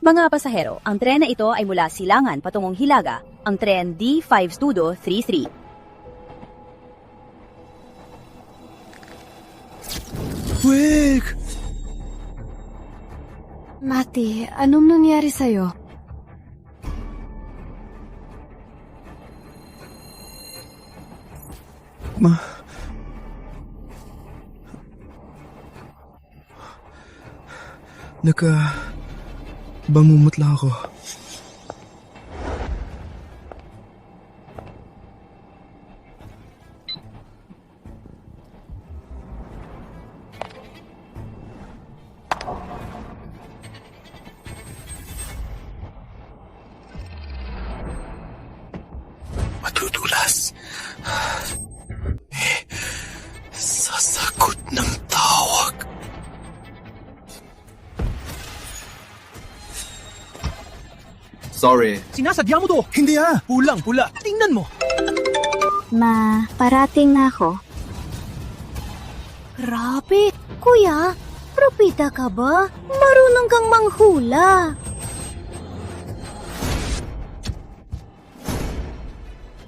Mga pasahero, ang tren na ito ay mula Silangan patungong Hilaga, ang tren D53233. Wig! Mati, anong nangyari sa'yo? Bangumutla ako. Matutulas. Sasagot ng tawag. Sorry. Sinasadya mo to! Hindi Pulang-pula. Tingnan mo! Ma, parating na ako. Grabe! Kuya, propita ka ba? Marunong kang manghula.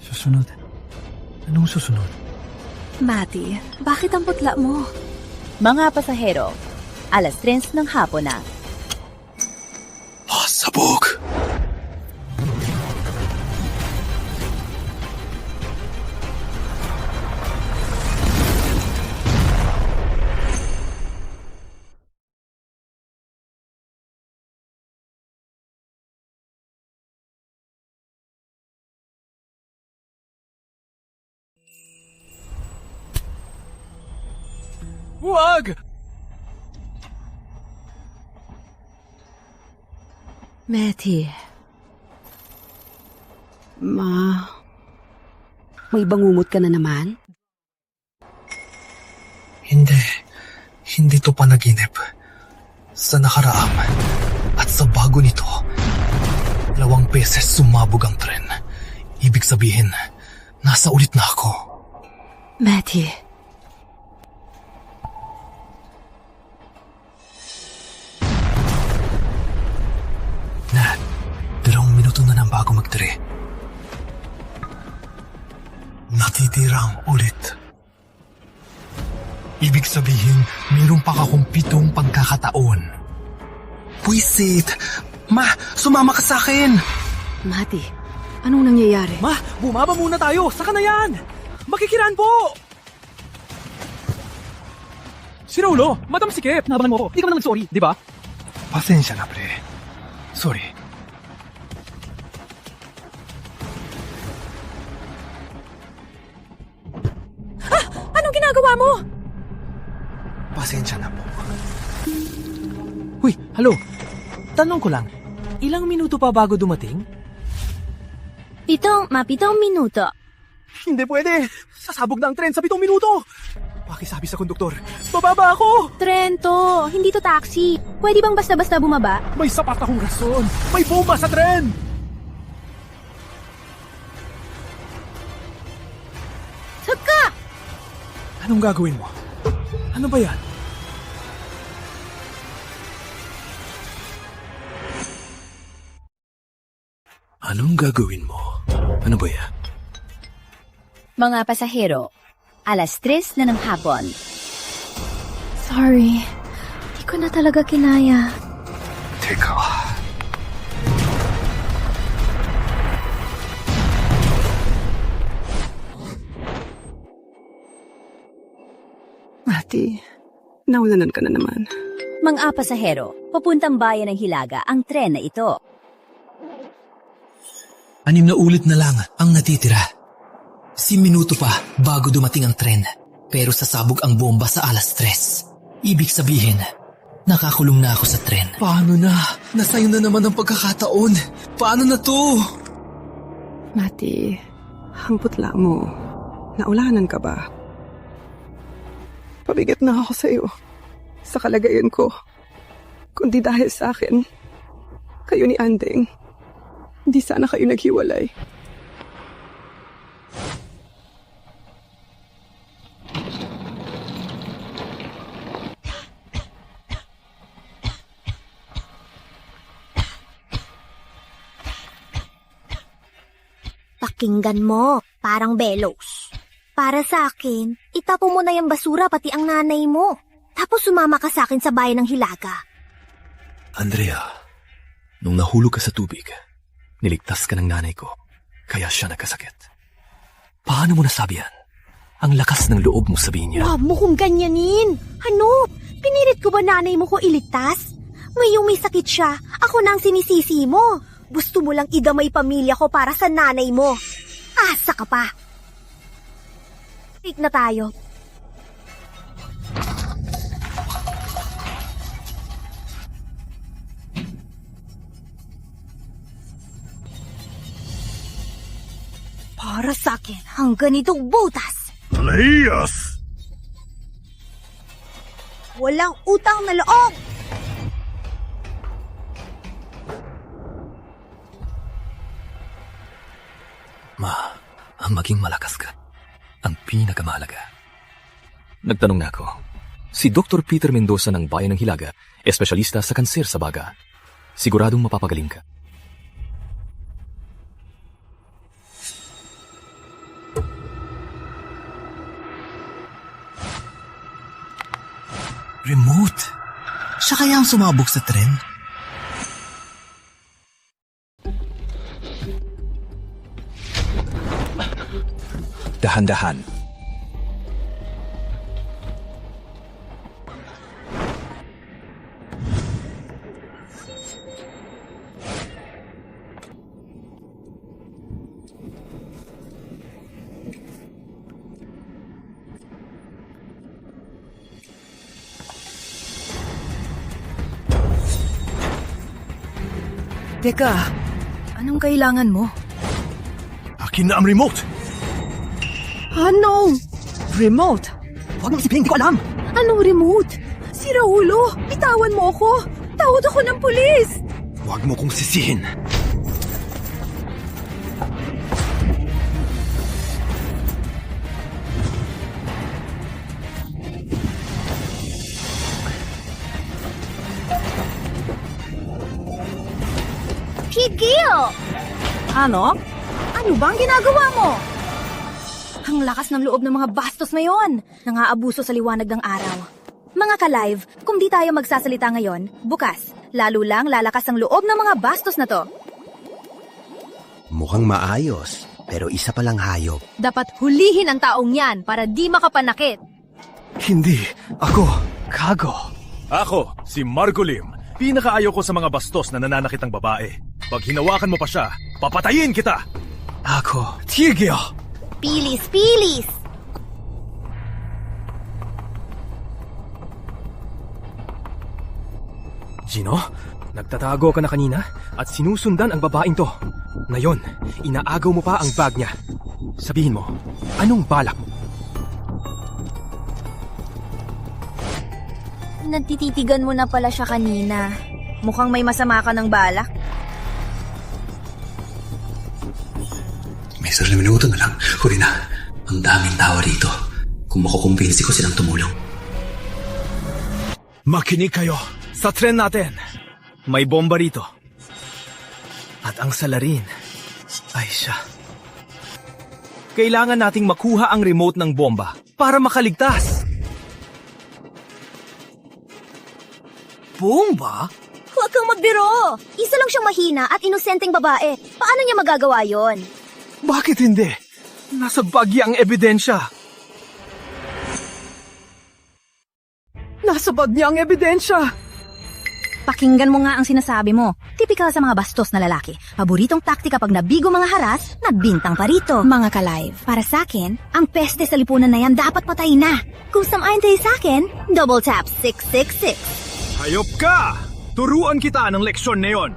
Susunod. Anong susunod? Mati, bakit ang putla mo? Mga pasahero, 3:00 ng hapon na. Sabog! Huwag! Mati. Ma, may bangumot ka na naman? Hindi to panaginip. Sa nakaraang at sa bago nito, 2 beses sumabog ang tren. Ibig sabihin, nasa ulit na ako. Mati. Na, 2 minuto na nang bago magtiri. Natitirang ulit. Ibig sabihin, mayroon pa akong 7 pagkakataon. Puisit! Ma, sumama ka sa akin! Mati, anong nangyayari? Ma, bumaba muna tayo! Saka na yan! Makikiraan po! Si Rolo, Madam Sikip, nabangan mo ko. Di ka man nag-sorry, di ba? Pasensya na, pre. Sorry. Anong ginagawa mo? Pasensya na po. Uy, halo. Tanong ko lang, ilang minuto pa bago dumating? 7 minuto. Hindi pwede! Sasabog na ang tren sa 7 minuto! Pakisabi sa konduktor, bababa ako! Tren to, hindi to taxi. Pwede bang basta-basta bumaba? May sapat akong rason! May bomba sa tren! Saka! Anong gagawin mo? Ano ba yan? Anong gagawin mo? Ano ba yan? Mga pasahero, 3:00 na ng hapon. Sorry, di ko na talaga kinaya. Teka. Mati, naulanan ka na naman. Mga pasahero, papuntang bayan ng Hilaga ang tren na ito. 6 na ulit na lang ang natitira. 10 minuto pa bago dumating ang tren. Pero sasabog ang bomba sa 3:00. Ibig sabihin, nakakulong na ako sa tren. Paano na? Nasa'yo na naman ang pagkakataon. Paano na to? Mati, ang putla mo. Naulanan ka ba? Pabigat na ako sa iyo. Sa kalagayan ko. Kundi dahil sa akin, kayo ni Andeng. Hindi sana kayo naghiwalay. Pakinggan mo, parang bellows. Para sa akin, itapo mo na yung basura pati ang nanay mo. Tapos sumama ka sa akin sa bayan ng Hilaga. Andrea, nung nahulog ka sa tubig, niligtas ka ng nanay ko, kaya siya nagkasakit. Paano mo nasabi yan? Ang lakas ng loob mo sabihin niya. Huwag mo kong ganyanin. Ano? Pinilit ko ba nanay mo ko iligtas? Ngayong may sakit siya, ako na ang sinisisi mo. Gusto mo lang idamay pamilya ko para sa nanay mo. Asa ka pa. Take na tayo. Para sa akin, ang ganitong butas. Elias! Walang utang na loob. Ma, maging malakas ka. Ang pinakamahalaga. Nagtanong na ako. Si Dr. Peter Mendoza ng Bayan ng Hilaga, espesyalista sa kanser sa baga. Siguradong mapapagaling ka. Remote? Siya kaya ang sumabog sa tren? Dahan-dahan. Teka, anong kailangan mo? Akin na ang remote! Anong? Remote? Huwag mong isipin, hindi ko alam. Anong remote? Si Raulo, bitawan mo ako. Tawad ako ng pulis. Huwag mo kong sisihin. Tigil! Ano? Ano bang ginagawa mo? Ang lakas ng loob ng mga bastos na yon. Nangaabuso sa liwanag ng araw. Mga ka-live, kung di tayo magsasalita ngayon, bukas, lalo lang lalakas ang loob ng mga bastos na to. Mukhang maayos, pero isa palang hayop. Dapat hulihin ang taong yan para di makapanakit. Hindi. Ako. Kago! Ako, si Margolim. Pinakaayaw ko sa mga bastos na nananakit ang babae. Pag hinawakan mo pa siya, papatayin kita! Ako! Tigil! Pilis, pilis! Gino, nagtatago ka na kanina at sinusundan ang babaeng to. Ngayon, inaagaw mo pa ang bag niya. Sabihin mo, anong balak mo? Nagtititigan mo na pala siya kanina. Mukhang may masama ka ng balak. May sarili minuto na lang. Huli na. Ang daming tao rito. Kung makukumbinsi ko silang tumulong. Makinig kayo. Sa tren natin, may bomba rito. At ang salarin ay siya. Kailangan nating makuha ang remote ng bomba para makaligtas. Bomba? Huwag kang magbiro! Isa lang siyang mahina at inosenteng babae. Paano niya magagawa yon? Bakit hindi? Nasa bagya ang ebidensya. Nasa bag niya ang ebidensya. Pakinggan mo nga ang sinasabi mo. Tipikal sa mga bastos na lalaki. Paboritong taktika pag nabigo mga haras, nabintang pa rito. Mga ka-live, para sa akin, ang peste sa lipunan na yan dapat patay na. Kung samayin tayo sa akin, double tap 666. Hayop ka! Turuan kita ng leksyon na yon.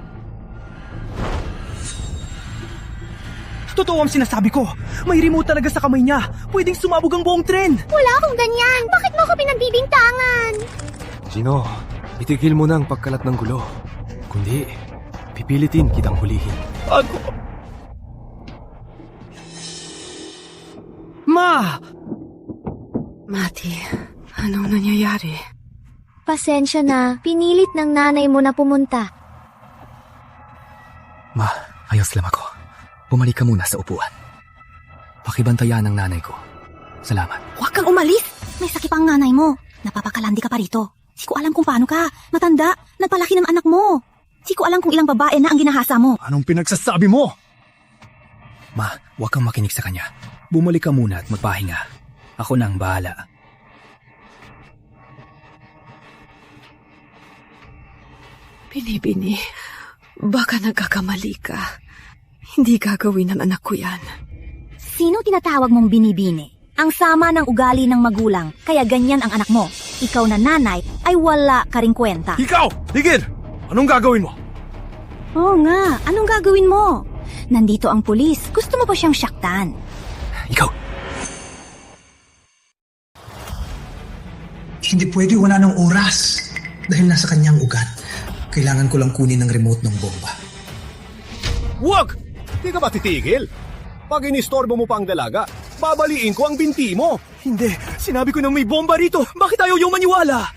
Totoo ang sinasabi ko. May remote talaga sa kamay niya. Pwedeng sumabog ang buong tren. Wala akong ganyan. Bakit mo ako pinagbibintangan? Gino, itigil mo na ang pagkalat ng gulo. Kundi, pipilitin kitang hulihin. Ako... Ma! Mati, anong nangyayari? Pasensya na. Pinilit ng nanay mo na pumunta. Ma, ayos lang ako. Bumalik ka muna sa upuan. Pakibantayan ng nanay ko. Salamat. Huwag kang umalis! May sakit pa ang nanay mo. Napapakalandi ka pa rito. Di ko alam kung paano ka. Matanda, nagpalaki ng anak mo. Di ko alam kung ilang babae na ang ginahasa mo. Anong pinagsasabi mo? Ma, huwag kang makinig sa kanya. Bumalik ka muna at magpahinga. Ako na ang bahala. Binibini, baka nagkakamali ka. Hindi gagawin ng anak ko yan. Sino tinatawag mong binibini? Ang sama ng ugali ng magulang, kaya ganyan ang anak mo. Ikaw na nanay ay wala ka ring kwenta. Ikaw! Tigil! Anong gagawin mo? Oo nga, anong gagawin mo? Nandito ang pulis, gusto mo pa siyang syaktan. Ikaw! Hindi pwede, wala ng oras. Dahil nasa kanyang ugat. Kailangan ko lang kunin ng remote ng bomba. Huwag! Di ka ba titigil? Pag inistorbo mo pa ang dalaga, babaliin ko ang binti mo. Hindi, sinabi ko nang may bomba rito. Bakit ayaw yung maniwala?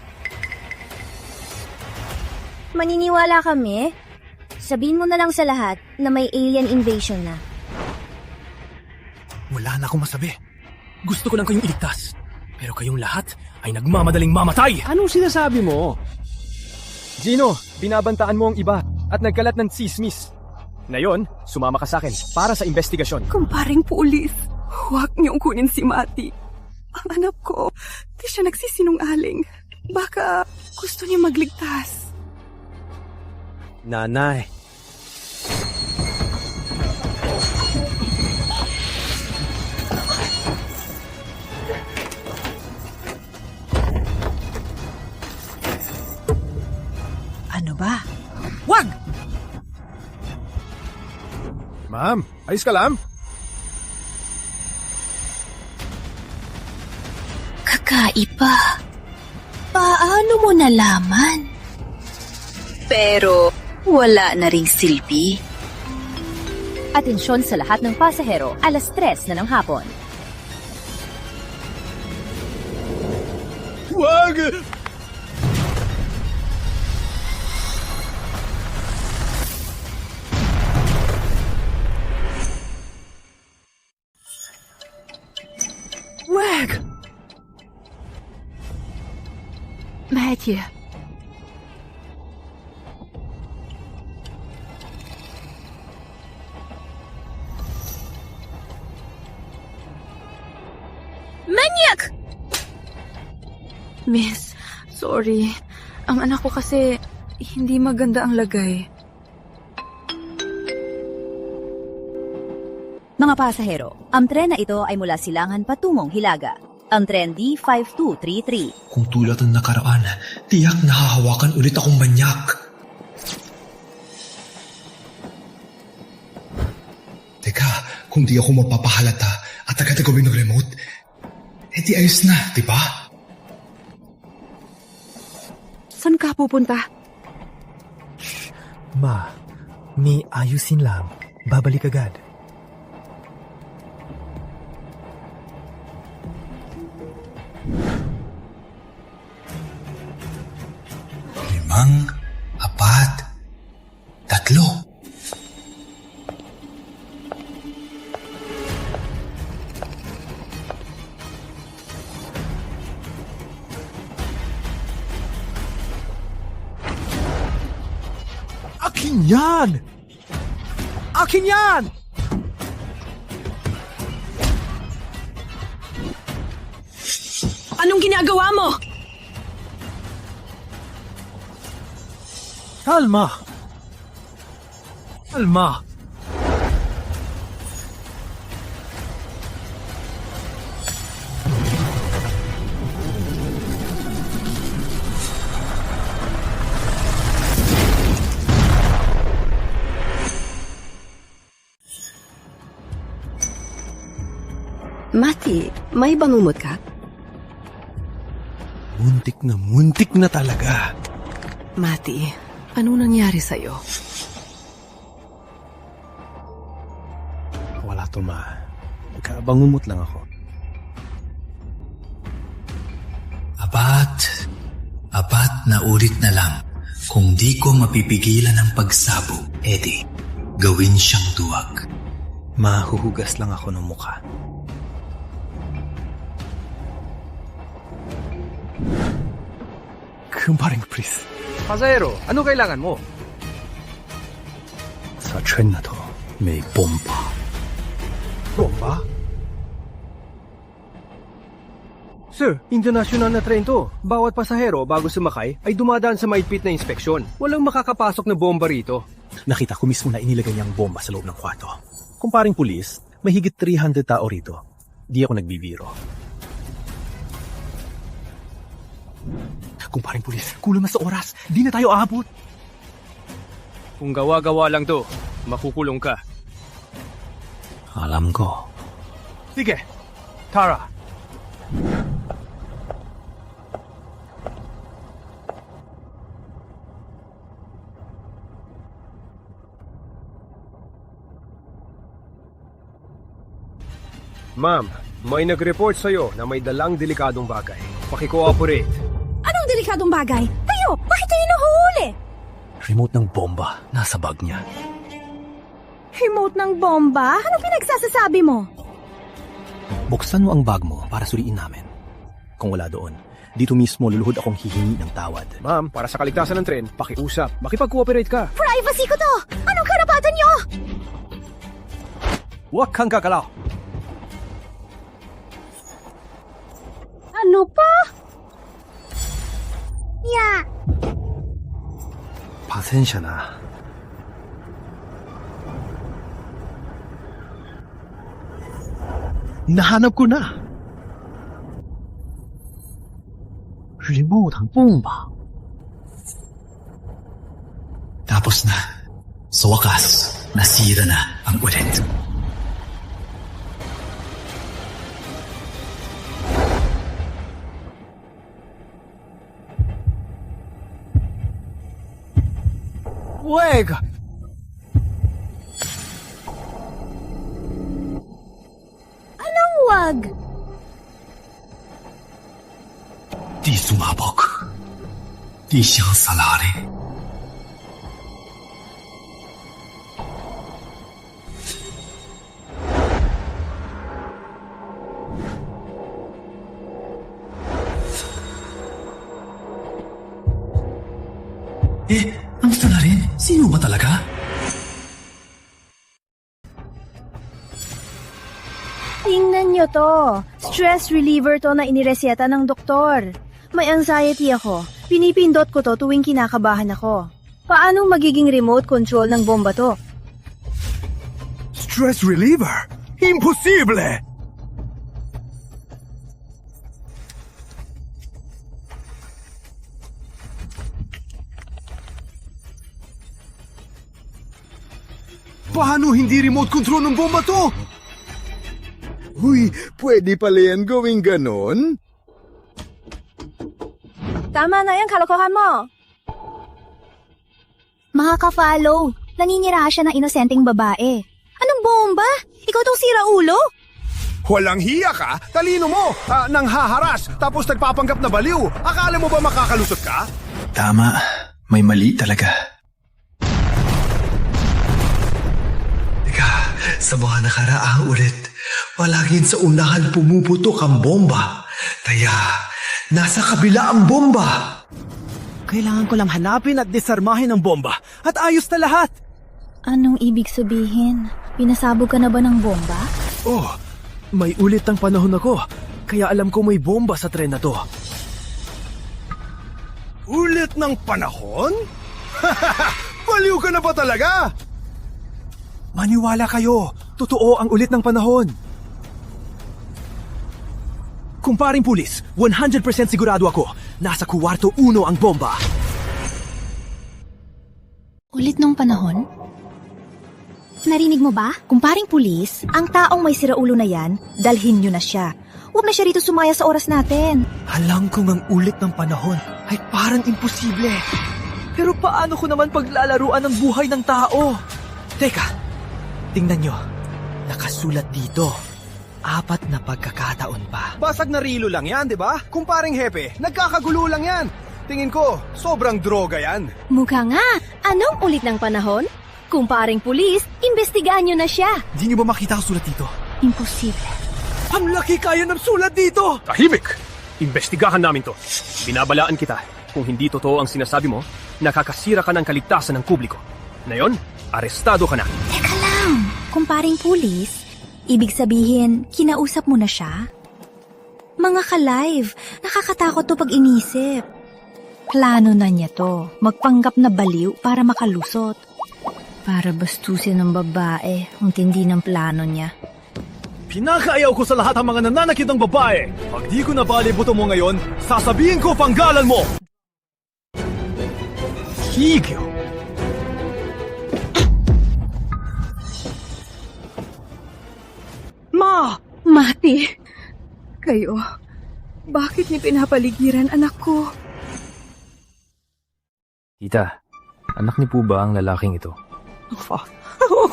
Maniniwala kami? Sabihin mo na lang sa lahat na may alien invasion na. Wala na akong masabi. Gusto ko lang kayong iligtas. Pero kayong lahat ay nagmamadaling mamatay. Anong sinasabi mo? Gino, binabantaan mo ang iba at nagkalat ng tsismis. Ngayon, sumama ka sa akin para sa investigasyon. Kumparing pulis, huwag niyong kunin si Mati. Ang anak ko, di siya nagsisinungaling. Baka gusto niya magligtas. Nanay. Ano ba? Wag! Ma'am, ayos ka lang? Kakaiba. Paano mo nalaman? Pero wala na ring silbi. Atensyon sa lahat ng pasahero, 3:00 na ng hapon. Wag! Wag! Matthew. Manyak! Miss, sorry. Ang anak ko kasi hindi maganda ang lagay. Mga pasahero, ang tren na ito ay mula Silangan patungong Hilaga. Ang tren D5233. Kung tulad ng nakaraan, tiyak nahahawakan ulit akong manyak. Teka, kung di ako mapapahalata at agad gawin ng remote, edi ayos na, di ba? Saan ka pupunta? Ma, may ayusin lang. Babalik agad. Limang, 4, 3. Akin yan! Akin yan! Anong ginagawa mo? Kalma! Kalma! Mati, may bangungot ka? Muntik na talaga. Mati, anong nangyari sa'yo? Wala to, ma. Nagkabangumot lang ako. Apat na ulit na lang. Kung di ko mapipigilan ang pagsabog, edi, gawin siyang duwag. Mahuhugas lang ako ng mukha. Kumparing Pris. Pasahero, ano kailangan mo? Sa tren na to, may bomba. Bomba? Sir, international na tren to. Bawat pasahero bago sumakay ay dumadaan sa maigpit na inspeksyon. Walang makakapasok na bomba rito. Nakita ko mismo na inilagay niyang bomba sa loob ng kwarto. Kumparing pulis, may higit 300 tao rito. Di ako nagbibiro. Kumparing pulis, kulang na sa oras. Di na tayo aabot. Kung gawa-gawa lang to, makukulong ka. Alam ko. Sige, Tara. Ma'am, may nag-report sa'yo na may dalang delikadong bagay. Paki-cooperate. Anong delikadong bagay? Kayo, bakit kayo nahuhuli? Remote ng bomba, nasa bag niya. Remote ng bomba? Anong pinagsasasabi mo? Buksan mo ang bag mo para suriin namin. Kung wala doon, dito mismo luluhod akong hihingi ng tawad. Ma'am, para sa kaligtasan ng tren, pakiusap. Makipag-cooperate ka. Privacy ko to! Anong karapatan nyo? Huwag kang gagalaw. Ano pa? Ya! Pasensya na. Nahanap ko na. Remote ang bomba. Tapos na. Sa wakas, nasira na ang ulit. Wag! Anong wag? Di sumabog. Di siyang salari. Ang salarin? Sino ba talaga? Tingnan nyo to. Stress reliever to na inireseta ng doktor. May anxiety ako. Pinipindot ko to tuwing kinakabahan ako. Paanong magiging remote control ng bomba to? Stress reliever? Imposible! Paano hindi remote control ng bomba to? Uy, pwede pala yan gawing ganon? Tama na yan, kalokohan mo. Mga ka-follow, naninira siya ng inosenteng babae. Anong bomba? Ikaw tong siraulo? Walang hiya ka? Talino mo! Nang haharas, tapos nagpapanggap na baliw. Akala mo ba makakalusot ka? Tama. May mali talaga. Teka, sa mga nakaraang ulit, palaging sa unahan pumuputok ang bomba. Kaya, nasa kabila ang bomba. Kailangan ko lang hanapin at disarmahin ang bomba. At ayos na lahat. Anong ibig sabihin? Pinasabog ka na ba ng bomba? Oh, may ulit ang panahon ako. Kaya alam ko may bomba sa tren na to. Ulit ng panahon? Baliw ka na ba talaga? Maniwala kayo. Totoo ang ulit ng panahon. Kumparing pulis, 100% sigurado ako. Nasa kwarto 1 ang bomba. Ulit nung panahon? Narinig mo ba? Kumparing pulis, ang taong may siraulo na yan, dalhin nyo na siya. Huwag na siya rito sumaya sa oras natin. Alam kong ang ulit ng panahon ay parang imposible. Pero paano ko naman paglalaruan ang buhay ng tao? Teka, tingnan nyo. Nakasulat dito. 4 na pagkakataon pa. Basag na rilo lang yan, di ba? Kumparing hepe, nagkakagulo lang yan. Tingin ko, sobrang droga yan. Mukha nga. Anong ulit ng panahon? Kumparing pulis, imbestigahan nyo na siya. Di nyo ba makita ang sulat dito? Imposible. Ang laki kaya ng sulat dito! Tahimik! Imbestigahan namin to. Binabalaan kita. Kung hindi totoo ang sinasabi mo, nakakasira ka ng kaligtasan ng publiko. Ngayon, arestado ka na. Teka lang, kumparing pulis, ibig sabihin, kinausap mo na siya? Mga ka-live, nakakatakot to pag inisip. Plano na niya to, magpanggap na baliw para makalusot. Para bastusin ng babae, ang tindi ng plano niya. Pinakaayaw ko sa lahat ang mga nananakit ng babae. Pag di ko nabali buto mo ngayon, sasabihin ko panggalan mo! Higyo! Ma! Mati! Kayo, bakit niyo pinapaligiran anak ko? Tita, anak niyo po ba ang lalaking ito? Ako,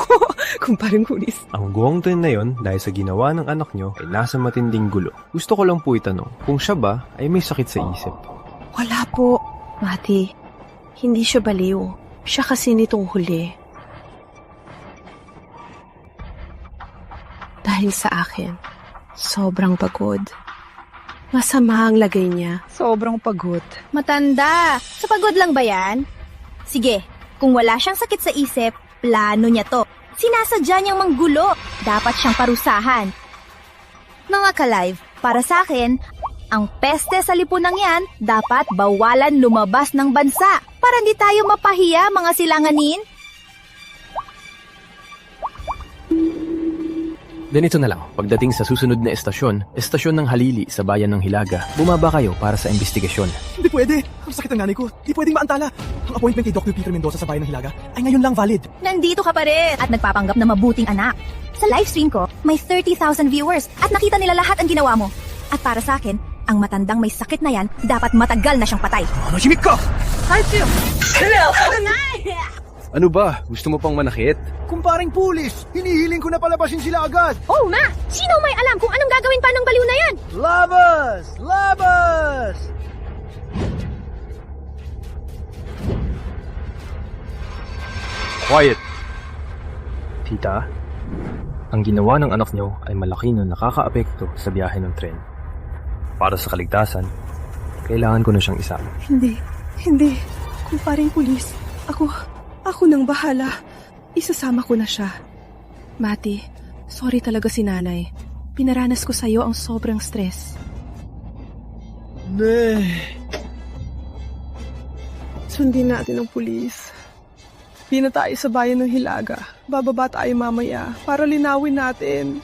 kumparing pulis. Ang guwang tren na yon dahil sa ginawa ng anak niyo ay nasa matinding gulo. Gusto ko lang po itanong kung siya ba ay may sakit sa isip. Wala po. Mati, hindi siya baliw. Siya kasi nitong huli. Dahil sa akin, sobrang pagod. Masama ang lagay niya. Sobrang pagod. Matanda, sa pagod lang ba yan? Sige, kung wala siyang sakit sa isip, plano niya to. Sinasadya niyang manggulo. Dapat siyang parusahan. Mga ka-live, para sa akin, ang peste sa lipunang yan, dapat bawalan lumabas ng bansa para hindi tayo mapahiya, mga silanganin. Ganito na lang, pagdating sa susunod na estasyon ng Halili sa bayan ng Hilaga, bumaba kayo para sa investigasyon. Hindi pwede. Ang sakit ng nanay ko. Di pwedeng maantala. Ang appointment kay Dr. Peter Mendoza sa bayan ng Hilaga ay ngayon lang valid. Nandito ka pa rin at nagpapanggap na mabuting anak. Sa livestream ko, may 30,000 viewers at nakita nila lahat ang ginawa mo. At para sa akin, ang matandang may sakit na yan, dapat matagal na siyang patay. Manahimik ka! Ano ba? Gusto mo pang manakit? Kumparing pulis, hinihiling ko na palabasin sila agad. Oh, ma! Sino may alam kung anong gagawin pa ng baliw na yan? Labas! Labas! Quiet! Tita, ang ginawa ng anak niyo ay malaki na nakakaapekto sa biyahe ng tren. Para sa kaligtasan, kailangan ko na siyang isama. Hindi. Kumparing pulis, ako nang bahala. Isasama ko na siya. Mati, sorry talaga si nanay. Pinaranas ko sa'yo ang sobrang stress. Sundin natin ang pulis. Di na tayo sa bayan ng Hilaga. Bababa tayo mamaya para linawin natin.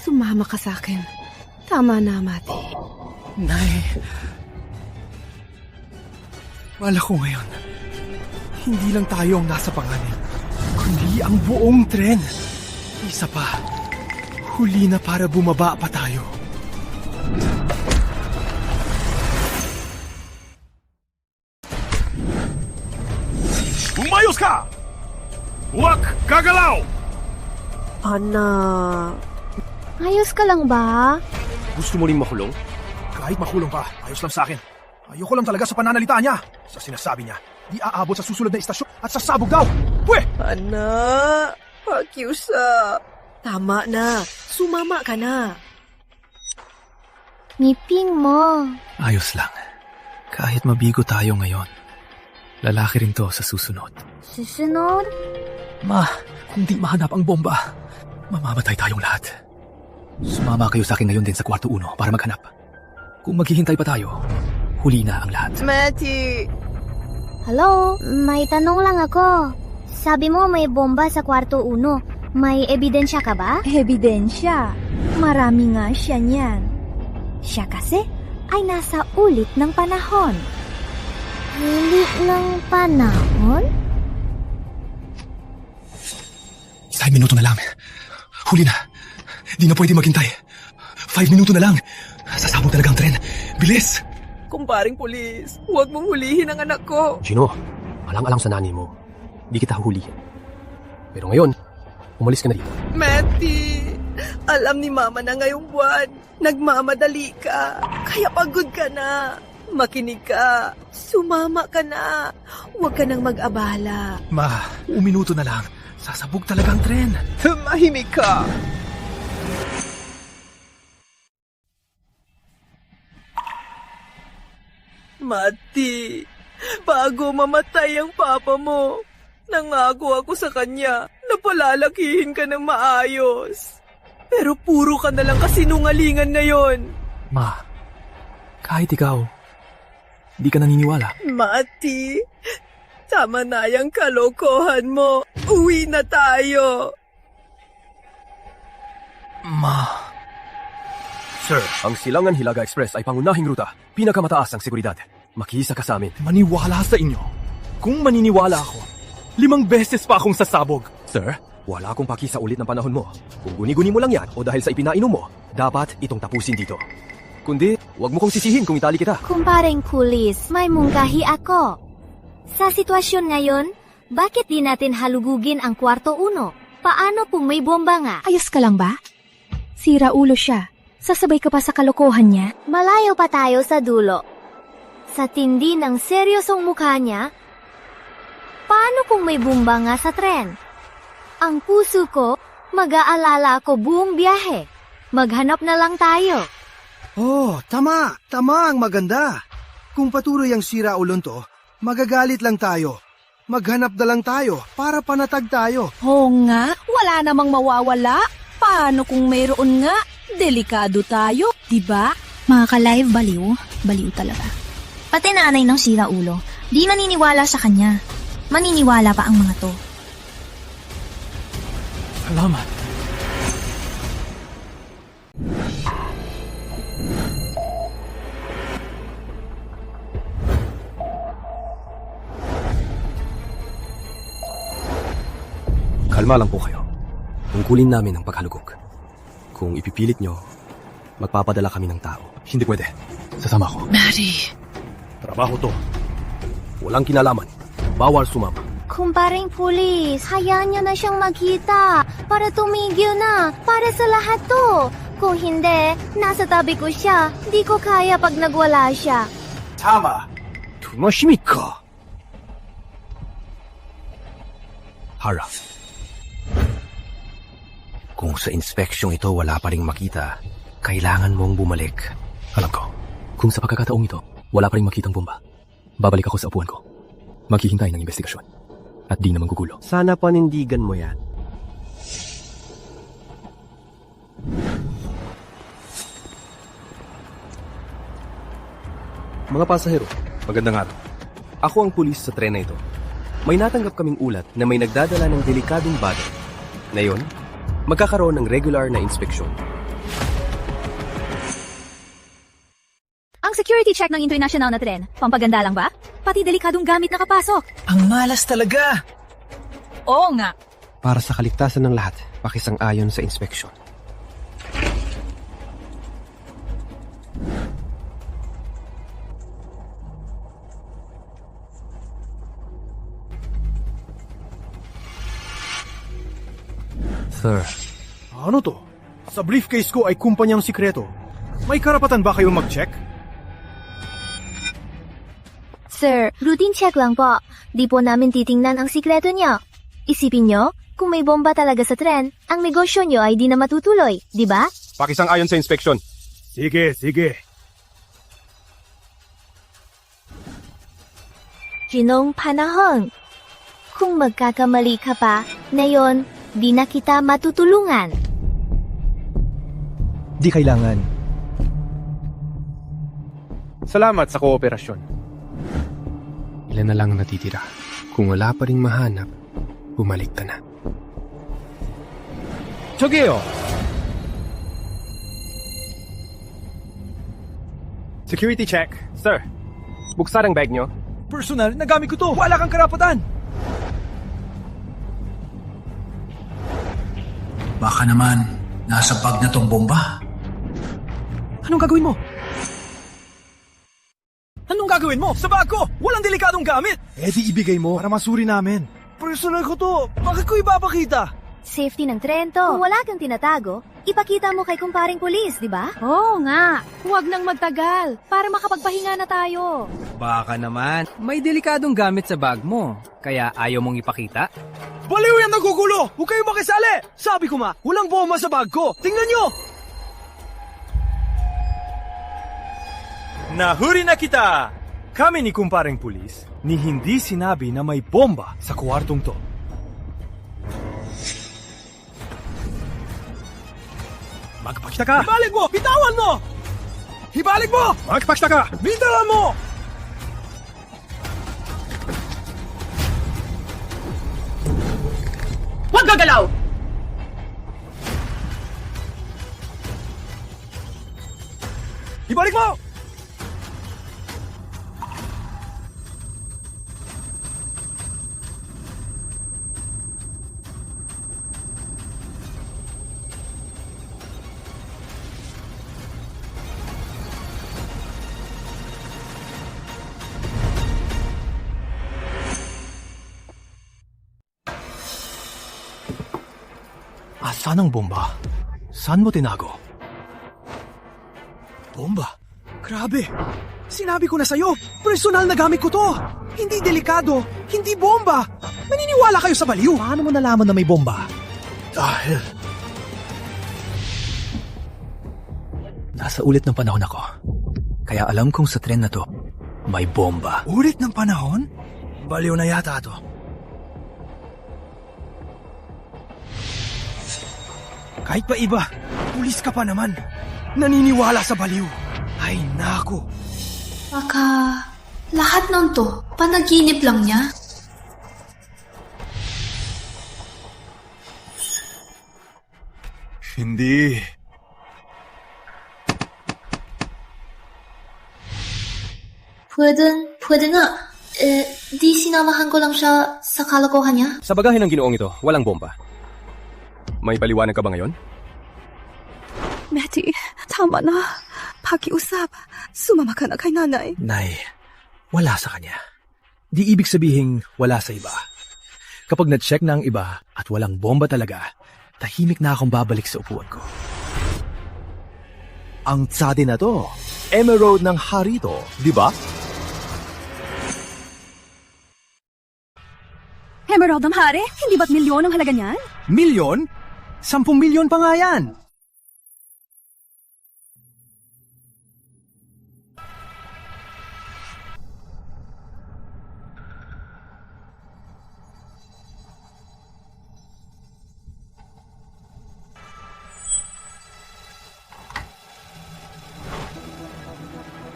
Sumama ka sa akin. Tama na, Mati. Nay. Wala ko ngayon. Hindi lang tayo ang nasa panganib, kundi ang buong tren. Isa pa, huli na para bumaba pa tayo. Umayos ka! Huwag gagalaw! Anak, ayos ka lang ba? Gusto mo rin makulong? Kahit makulong pa, ayos lang sa akin. Ayoko lang talaga sa pananalita niya. Sa sinasabi niya, di aabot sa susunod na istasyon at sasabog daw. Pwe! Anak, pakiusap. Tama na. Sumama ka na. Ngipin mo. Ayos lang. Kahit mabigo tayo ngayon, lalaki rin to sa susunod. Susunod? Ma, kung di mahanap ang bomba, mamamatay tayong lahat. Sumama kayo sa akin ngayon din sa kwarto 1 para maghanap. Kung maghihintay pa tayo, huli na ang lahat. Mati! Hello? May tanong lang ako. Sabi mo may bomba sa kwarto 1. May ebidensya ka ba? Ebidensya. Marami nga siya niyan. Siya kasi ay nasa ulit ng panahon. Ulit ng panahon? 1 minuto na lang. Huli na. Di na pwede maghintay. 5 minuto na lang. Sasabog talaga ang tren. Bilis! Kumparing pulis, huwag mong hulihin ang anak ko. Gino, alang-alang sa nanay mo. Di kita huhulihin. Pero ngayon, umalis ka na dito. Mati, alam ni Mama na ngayong buwan, nagmamadali ka. Kaya pagod ka na. Makinig ka. Sumama ka na. Huwag ka nang mag-abala. Ma, 1 minuto na lang. Sasabog talaga ang tren. Mahimik ka. Mati, bago mamatay ang papa mo, nangako ako sa kanya na palalakihin ka ng maayos. Pero puro ka na lang kasinungalingan ngayon. Ma, kahit ikaw, di ka naniniwala. Mati, tama na yung kalokohan mo. Uwi na tayo. Ma. Sir, ang Silangan Hilaga Express ay pangunahing ruta. Pinakamataas ang seguridad. Makihisa ka sa amin. Maniwala sa inyo. Kung maniniwala ako, 5 beses pa akong sasabog. Sir, wala akong paki sa ulit ng panahon mo. Kung guni-guni mo lang yan o dahil sa ipinainom mo, dapat itong tapusin dito. Kundi, wag mo kong sisihin kung itali kita. Kumparing pulis, may mungkahi ako. Sa sitwasyon ngayon, bakit di natin halugugin ang kwarto 1? Paano kung may bomba nga? Ayos ka lang ba? Sira ulo siya. Sasabay ka pa sa kalokohan niya? Malayo pa tayo sa dulo. Sa tindi ng seryosong mukha niya, paano kung may bomba nga sa tren? Ang puso ko, mag-aalala ako buong biyahe. Maghanap na lang tayo. Oh, tama. Tama ang maganda. Kung patuloy ang sira ulon to, magagalit lang tayo. Maghanap na lang tayo para panatag tayo. Oo nga, wala namang mawawala. Paano kung mayroon nga? Delikado tayo, diba? Mga ka-live, baliw. Baliw talaga. Pati nanay ng sira ulo, di naniniwala sa kanya. Maniniwala pa ang mga to. Salamat. Kalma lang po kayo. Tungkulin namin ang paghalugog. Kung ipipilit nyo, magpapadala kami ng tao. Hindi pwede. Sasama ko. Mary. Trabaho to. Walang kinalaman. Bawal sumama. Kumparing pulis, hayaan niyo na siyang magkita para tumigil na, para sa lahat to. Kung hindi, nasa tabi ko siya. Di ko kaya pag nagwala siya. Tama. Tumashimik ka! Hara. Kung sa inspeksyong ito wala pa ring makita, kailangan mong bumalik. Alam ko, kung sa pagkakataong ito, wala pa ring makitang bomba, babalik ako sa upuan ko. Maghihintay ng investigasyon. At di na manggugulo. Sana panindigan mo yan. Mga pasahero, magandang araw. Ako ang pulis sa tren na ito. May natanggap kaming ulat na may nagdadala ng delikadong bagay. Ngayon, magkakaroon ng regular na inspeksyon. Ang security check ng international na tren, pampaganda lang ba? Pati delikadong gamit nakapasok. Ang malas talaga. Oo nga. Para sa kaligtasan ng lahat, pakisang-ayon sa inspeksyon. Sir. Ano to? Sa briefcase ko ay kumpanyang sikreto. May karapatan ba kayong mag-check? Sir, routine check lang po. Di po namin titingnan ang sikreto niyo. Isipin niyo, kung may bomba talaga sa tren, ang negosyo niyo ay di na matutuloy, di ba? Pakisang-ayon sa inspeksyon. Sige, sige. Ginong panahon. Kung magkakamali ka pa, ngayon, di na kita matutulungan. Di kailangan. Salamat sa kooperasyon. Ilan na lang ang natitira. Kung wala pa rin mahanap, bumalik ka na. 저기요. Security check. Sir, buksan ang bag nyo. Personal, nagamit ko to. Wala kang karapatan. Baka naman, nasa bag na tong bomba. Anong gagawin mo? Anong gagawin mo? Sa bag ko! Walang delikadong gamit! Eh di ibigay mo para masuri namin. Personal ko to. Bakit ko ipapakita? Safety ng tren to. Kung wala kang tinatago, ipakita mo kay kumparing pulis, di ba? Oo nga, huwag nang magtagal para makapagpahinga na tayo. Baka naman, may delikadong gamit sa bag mo, kaya ayaw mong ipakita? Baliw yan nagugulo! Huwag kayong makisali! Sabi ko ma, walang bomba sa bag ko! Tingnan nyo! Nahuri na kita! Kami ni kumparing pulis ni hindi sinabi na may bomba sa kwartong to. Magpakita ka! Hibalik mo! Bitawan mo! Hibalik mo! Magpakita ka! Bitawan mo! Huwag gagalaw! Ibalik mo! Asan ang bomba? Saan mo tinago? Bomba? Grabe! Sinabi ko na sa'yo, personal na gamit ko to! Hindi delikado! Hindi bomba! Naniniwala kayo sa baliw! Paano mo nalaman na may bomba? Dahil... Nasa ulit ng panahon ako. Kaya alam kong sa tren na to, may bomba. Ulit ng panahon? Baliw na yata to. Kahit pa iba, pulis ka pa naman. Naniniwala sa baliw. Ay, nako. Baka lahat ng to, panaginip lang niya. Hindi. Pwede nga. Di sinamahan ko lang siya sa kalokohan niya. Sa bagahe ng ginoong ito, walang bomba. May paliwanag ka ba ngayon? Matty, tama na. Pakiusap. Sumama ka na kay nanay. Nay, wala sa kanya. Di ibig sabihin wala sa iba. Kapag na-check na ang iba at walang bomba talaga, tahimik na akong babalik sa upuan ko. Ang tsade na to, emerald ng harito, di ba? Emerald ng hari? Hindi ba't milyon ang halaga niyan? Milyon? 10 milyon pa nga yan!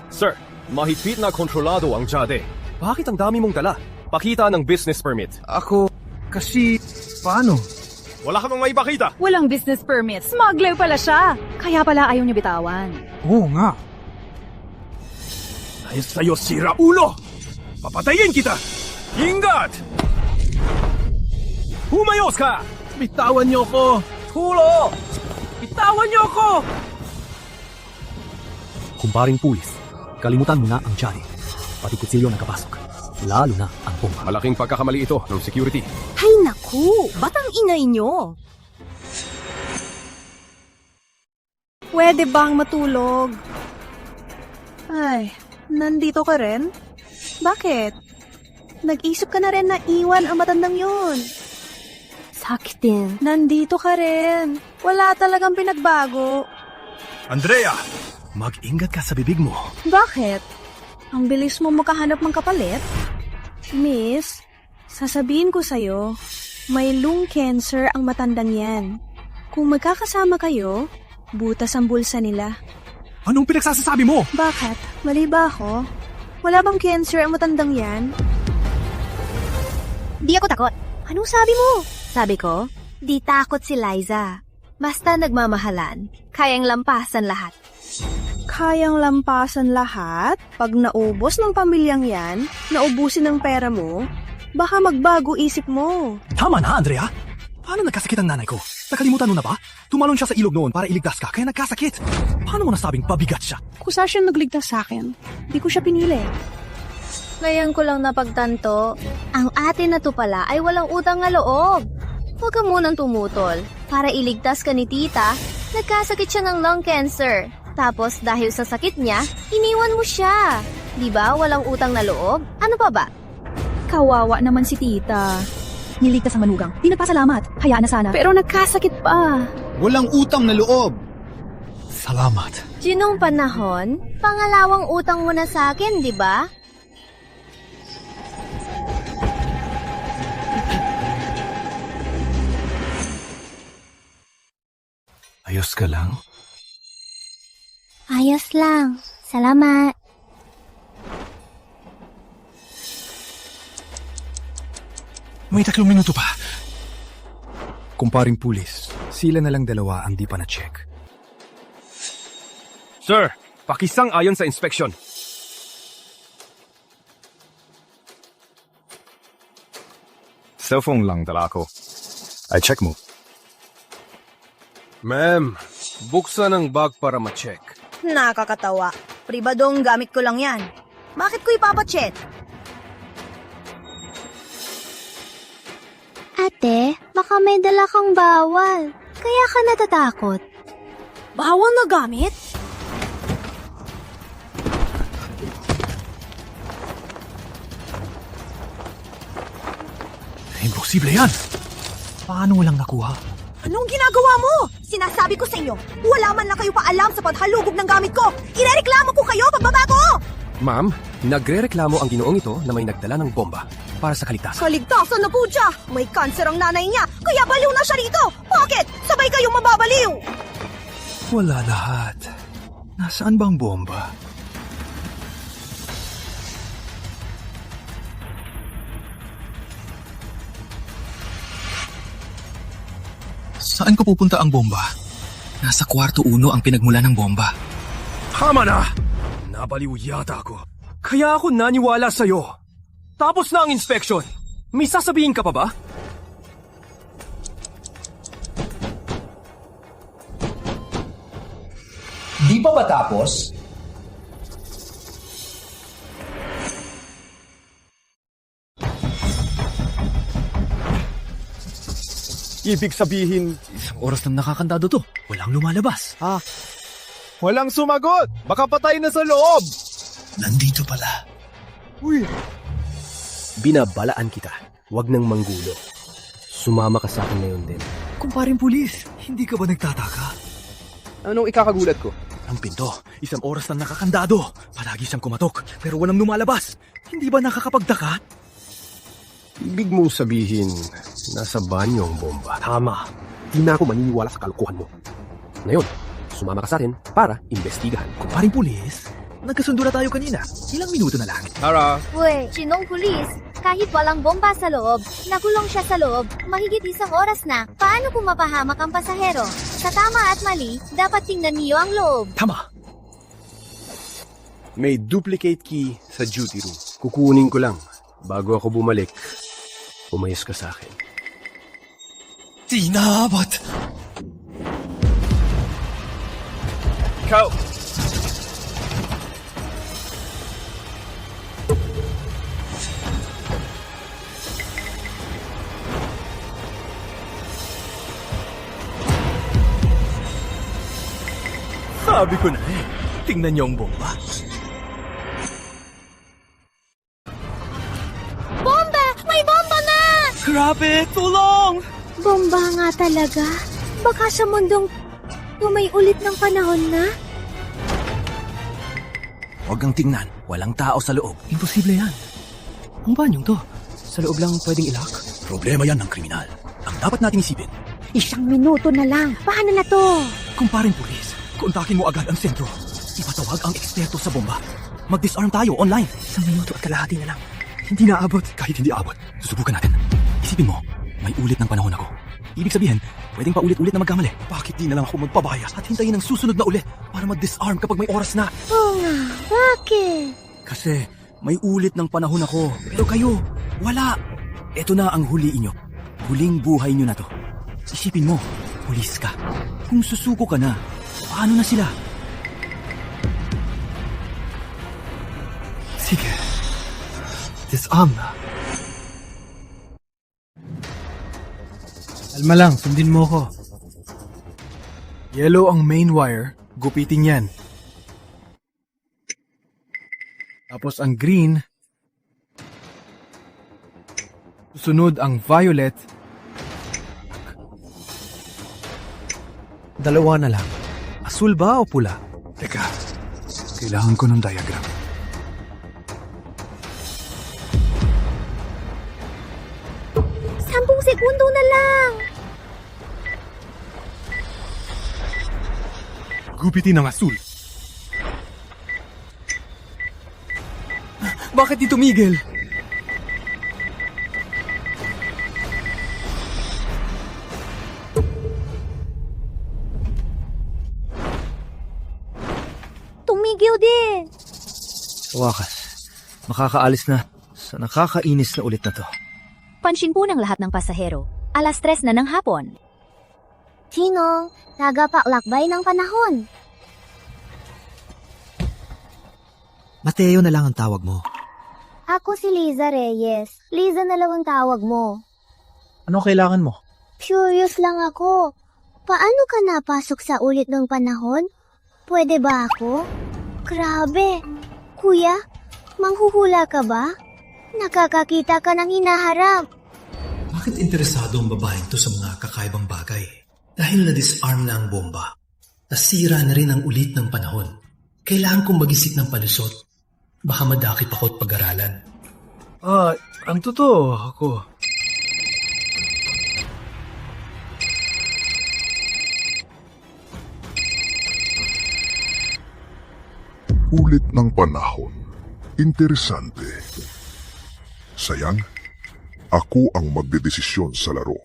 Sir, mahigpit na kontrolado ang Jade. Bakit ang dami mong dala? Pakita ng business permit. Ako, kasi, paano? Wala ka mang maipakita! Walang business permit. Smuggler pala siya. Kaya pala ayaw niya bitawan. Oo nga. Dahil sa'yo, sira ulo! Papatayin kita! Ingat! Humayos ka! Bitawan niyo ko! Tulo! Bitawan niyo ako! Kumparing pulis, kalimutan mo na ang Jade. Pati kutsilyo nakapasok. Lalo na ang bomba. Malaking pagkakamali ito ng security. Hay naku! Ba't ang ingay nyo? Pwede bang matulog? Ay, nandito ka rin? Bakit? Nag-isip ka na rin na iwan ang matandang yun. Sakit din. Nandito ka rin. Wala talagang pinagbago. Andrea! Mag-ingat ka sa bibig mo. Bakit? Ang bilis mo makahanap ng kapalit? Miss, sasabihin ko sa'yo, may lung cancer ang matandang yan. Kung magkakasama kayo, butas ang bulsa nila. Anong pinagsasasabi mo? Bakit? Mali ba ako? Wala bang cancer ang matandang yan? Di ako takot. Anong sabi mo? Sabi ko, di takot si Liza. Basta nagmamahalan, kayang lampasan lahat. Kayang lampasan lahat? Pag naubos ng pamilyang yan, naubusin ng pera mo, baka magbago isip mo. Tama na, Andrea. Paano nagkasakit ang nanay ko? Nakalimutan mo na ba? Tumalon siya sa ilog noon para iligtas ka, kaya nagkasakit. Paano mo nasabing pabigat siya? Kusa siyang nagligtas sa akin. Di ko siya pinili. Ngayon ko lang napagtanto, ang ate na to pala ay walang utang na loob. Huwag ka munang tumutol. Para iligtas ka ni tita, nagkasakit siya ng lung cancer. Tapos dahil sa sakit niya, iniwan mo siya. Di ba walang utang na loob? Ano pa ba? Kawawa naman si tita. Niligtas ang manugang. Di nagpasalamat. Hayaan na sana. Pero nagkasakit pa. Walang utang na loob. Salamat. Ginong panahon, pangalawang utang mo na sa akin, di ba? Ayos ka lang? Ayos lang. Salamat. May 3 minuto pa. Kumparing pulis, sila na lang dalawa ang di pa na-check. Sir, pakisang ayon sa inspection. Cellphone lang dala ko. Ay, check mo. Ma'am, buksan ang bag para ma-check. Nakakatawa. Pribadong gamit ko lang yan. Bakit ko ipapacheck? Ate, baka may dala kang bawal. Kaya ka natatakot. Bawal na gamit? Imposible yan! Paano walang nakuha? Anong ginagawa mo? Sinasabi ko sa inyo, wala man lang kayo paalam sa paghalugog ng gamit ko. Irereklamo ko kayo pagbabago ko! Ma'am, nagre-reklamo ang ginoong ito na may nagdala ng bomba para sa kaligtasan. Kaligtasan na po siya! May kanser ang nanay niya, kaya baliw na siya rito! Bakit? Sabay kayong mababaliw! Wala lahat. Nasaan bang bomba? Saan ko pupunta ang bomba? Nasa kwarto 1 ang pinagmula ng bomba. Tama na! Nabaliw yata ako. Kaya ako naniwala sa'yo. Tapos na ang inspection. May sasabihin ka pa ba? Di pa ba tapos? Ibig sabihin, Isang oras na nakakandado to. Walang lumalabas. Walang sumagot! Baka patay na sa loob! Nandito pala. Uy! Binabalaan kita. Huwag nang manggulo. Sumama ka sa akin ngayon din. Kumparing pulis, hindi ka ba nagtataka? Anong ikakagulat ko? Ang pinto, 1 oras na nakakandado. Palagi siyang kumatok, pero walang lumalabas. Hindi ba nakakapagtaka? Ibig mong sabihin, nasa banyo ang bomba. Tama. Di na ako maniniwala sa kalokohan mo. Ngayon, sumama ka sa atin para imbestigahan. Kumparing pulis, nagkasundo na tayo kanina. Ilang minuto na lang. Tara! Uy, sinong pulis? Kahit walang bomba sa loob, nakulong siya sa loob, mahigit 1 oras na. Paano kung mapahamak ang pasahero? Sa tama at mali, dapat tingnan niyo ang loob. Tama. May duplicate key sa duty room. Kukunin ko lang. Bago ako bumalik, umayos ka sa akin. Di naabot. Ikaw! Sabi ko na eh. Tingnan niyo ang bomba. Bomba! May bomba na! Grabe! Tulong! Bomba nga talaga. Baka sa mundong may ulit ng panahon na. Huwag kang tingnan. Walang tao sa loob. Imposible yan. Ang banyong to, sa loob lang pwedeng ilak? Problema yan ng kriminal. Ang dapat natin isipin, 1 minuto na lang. Paano na to? Kumparing pulis, kontakin mo agad ang sentro. Ipatawag ang eksperto sa bomba. Mag-disarm tayo online. 1 minuto at kalahati na lang. Hindi naabot. Kahit hindi abot, susubukan natin. Isipin mo, may ulit ng panahon ako. Ibig sabihin, pwedeng paulit-ulit na magkamali. Bakit di na lang ako magpabaya at hintayin ang susunod na ulit para mag-disarm kapag may oras na? Oo nga, bakit? Kasi may ulit ng panahon ako. Pero kayo, wala. Ito na ang huli inyo. Huling buhay nyo na to. Isipin mo, pulis ka. Kung susuko ka na, paano na sila? Sige. Disarm na. Alma lang, sundin mo ko. Yellow ang main wire, gupitin yan. Tapos ang green, susunod ang violet. 2 na lang. Asul ba o pula? Teka, kailangan ko ng diagram. Sampung segundo na lang. gupitin ng asul. Bakit di tumigil? Tumigil din. Sa wakas, makakaalis na sa nakakainis na ulit na to. Pansin po ng lahat ng pasahero. 3:00 na ng hapon. Tinong, tagapaklakbay ng panahon. Mateo na lang ang tawag mo. Ako si Liza Reyes. Liza na lang ang tawag mo. Ano kailangan mo? Curious lang ako. Paano ka napasok sa ulit ng panahon? Pwede ba ako? Grabe. Kuya, manghuhula ka ba? Nakakakita ka ng hinaharap. Bakit interesado ang babaeng to sa mga kakaibang bagay? Dahil na-disarm na ang bomba. Nasira na rin ang ulit ng panahon. Kailangan kong magisik ng palusot. Baka madakip ako at pag-aralan. Ang totoo ako. Ulit ng panahon. Interesante. Sayang, ako ang magdedesisyon sa laro.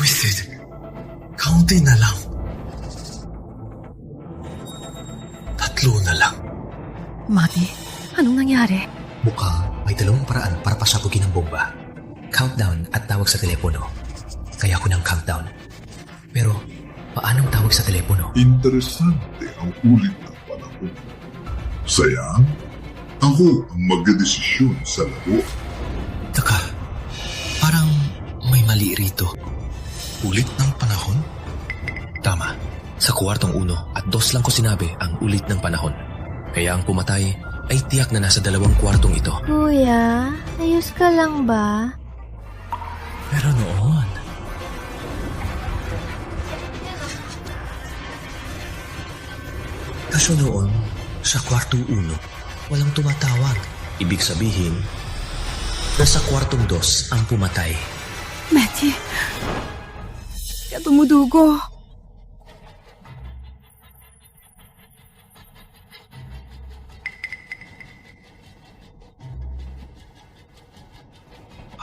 Wasted. Kaunti na lang. 3 na lang. Mati, anong nangyari? Mukhang may 2 paraan para pasabugin ang bomba. Countdown at tawag sa telepono. Kaya ko ng countdown. Pero, paanong tawag sa telepono? Interesante ang ulit ng panahon. Sayang, ako ang magdedesisyon sa laro. Taka, parang may mali rito. Ulit ng panahon? Tama. Sa kwartong 1 at 2 lang ko sinabi ang ulit ng panahon. Kaya ang pumatay ay tiyak na nasa 2 kwartong ito. Kuya, ayos ka lang ba? Pero noon... Kaso noon, sa kwartong 1, walang tumatawag. Ibig sabihin, nasa kwartong 2 ang pumatay. Matty, kaya dumudugo.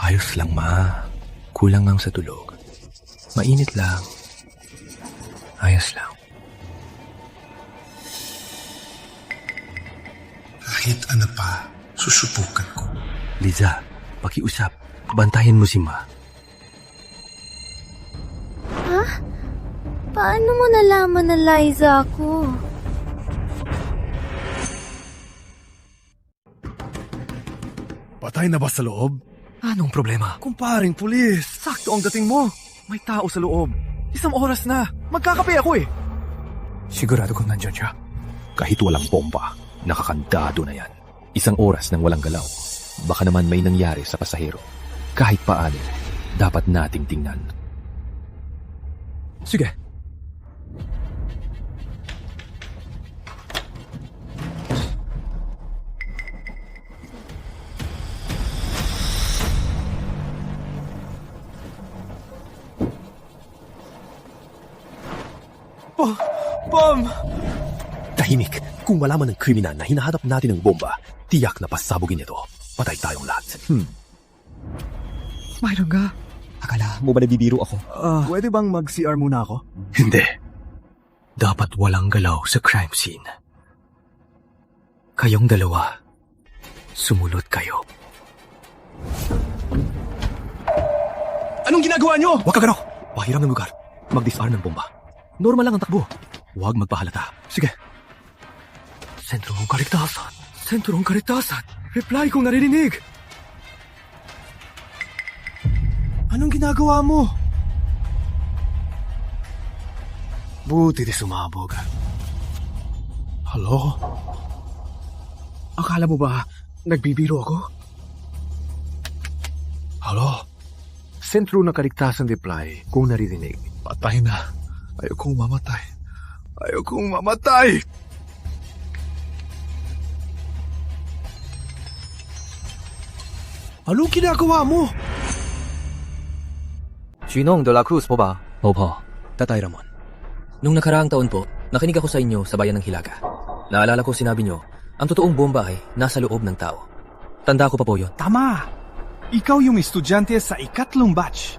Ayos lang, ma. Kulang lang sa tulog. Mainit lang. Ayos lang. Kahit ano pa, susubukan ko. Liza, pakiusap. Bantayan mo si Ma. Ha? Paano mo nalaman na Liza ako? Patay na ba sa loob? Anong problema? Kumparing pulis, sakto ang dating mo. May tao sa loob. 1 oras na. Magkakape ako eh. Sigurado kong nandyan siya. Kahit walang bomba, nakakandado na yan. 1 oras nang walang galaw. Baka naman may nangyari sa pasahero. Kahit paano, dapat nating tingnan. Sige. Bom! Tahimik. Kung malaman ng kriminal na hinahanap natin ng bomba, tiyak na pasabugin ito. Patay tayong lahat. Mayroon ka? Akala mo ba nabibiro ako? Pwede bang mag-CR muna ako? Hindi. Dapat walang galaw sa crime scene. Kayong 2, sumunod kayo. Anong ginagawa nyo? Huwag ka galaw! Pahiram ng lugar. Mag-disarm ng bomba. Normal lang ang takbo. Huwag magpahalata. Sige. Sentrong kaligtasan. Sentrong kaligtasan. Reply kung naririnig. Anong ginagawa mo? Buti di sumabog. Hello? Akala mo ba Nagbibiro ako? Halo? Sentro ng Kaligtasan reply kung naririnig. Patay na. Ayokong mamatay. Ayokong mamatay! Anong ginagawa mo? Chinong de la Cruz po ba? Opo, Tatay Ramon. Nung nakaraang taon po, nakinig ako sa inyo sa bayan ng Hilaga. Naalala ko sinabi nyo, ang totoong bomba ay nasa loob ng tao. Tanda ko pa po yun. Tama! Ikaw yung estudyante sa ikatlong batch.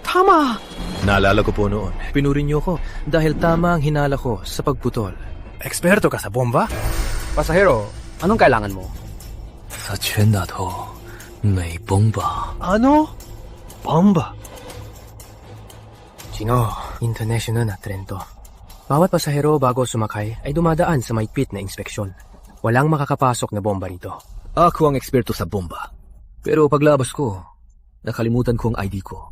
Tama! Naalala ko po noon. Pinuri niyo ko dahil tama ang hinala ko sa pagputol. Eksperto ka sa bomba? Pasahero, anong kailangan mo? Sa tiyan na to, may bomba. Ano? Bomba? Chino, international na tren to. Bawat pasahero bago sumakay ay dumadaan sa mahigpit na inspeksyon. Walang makakapasok na bomba rito. Ako ang eksperto sa bomba. Pero paglabas ko, nakalimutan ko ang ID ko.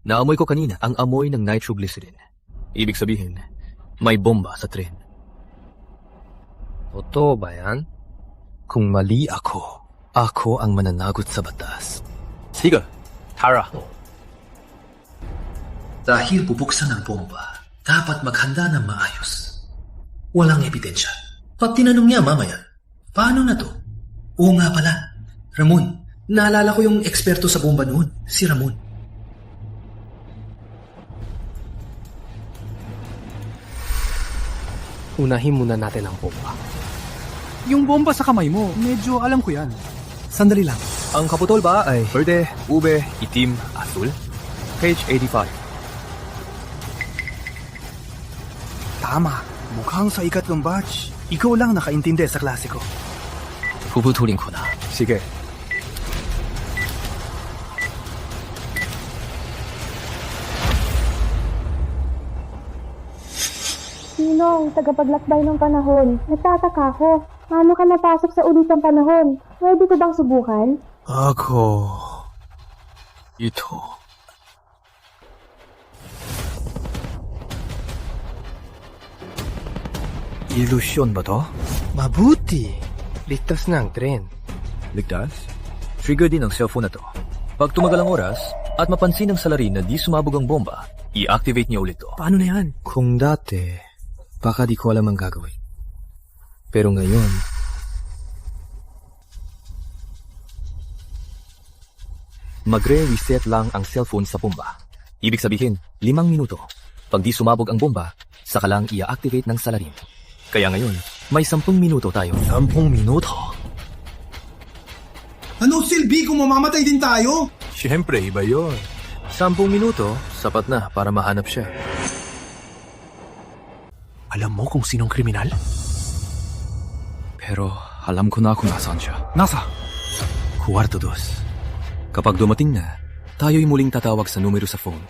Naamoy ko kanina ang amoy ng nitroglycerin. Ibig sabihin, may bomba sa tren. Totoo ba yan? Kung mali ako ang mananagot sa batas. Sige, Tara. Dahil bubuksan ang bomba, dapat maghanda ng maayos. Walang ebidensya. Pag tinanong niya mamaya, paano na to? Oo nga pala, Ramon. Naalala ko yung eksperto sa bomba noon, si Ramon. Unahin muna natin ang bomba. Yung bomba sa kamay mo, medyo alam ko yan. Sandali lang. Ang kaputol ba ay verde, ube, itim, azul? Page 85. Tama. Mukhang sa ikatlong batch, ikaw lang nakaintindi sa klase ko. Puputulin ko na. Sige. Sinong tagapaglakbay ng panahon? Nagtataka ko. Paano ka napasok sa ulitang panahon? Pwede ko bang subukan? Ako... ito. Ilusyon ba to? Mabuti. Ligtas na ang tren. Ligtas? Trigger din ang cellphone na to. Pag tumagal ang oras at mapansin ng salarin na di sumabog ang bomba, i-activate niya ulit to. Paano na yan? Kung dati, baka di ko alam ang gagawin. Pero ngayon, magre-reset lang ang cellphone sa bomba. Ibig sabihin, 5 minuto. Pag di sumabog ang bomba, saka lang i-activate ng salarin. Kaya ngayon, may 10 minuto tayo. 10 minuto? Ano silbi kung mamamatay din tayo? Siyempre, iba yun. 10 minuto, sapat na para mahanap siya. Alam mo kung sinong kriminal? Pero alam ko na kung nasaan siya. Nasa? Kuwarto 2. Kapag dumating na, tayo'y muling tatawag sa numero sa phone.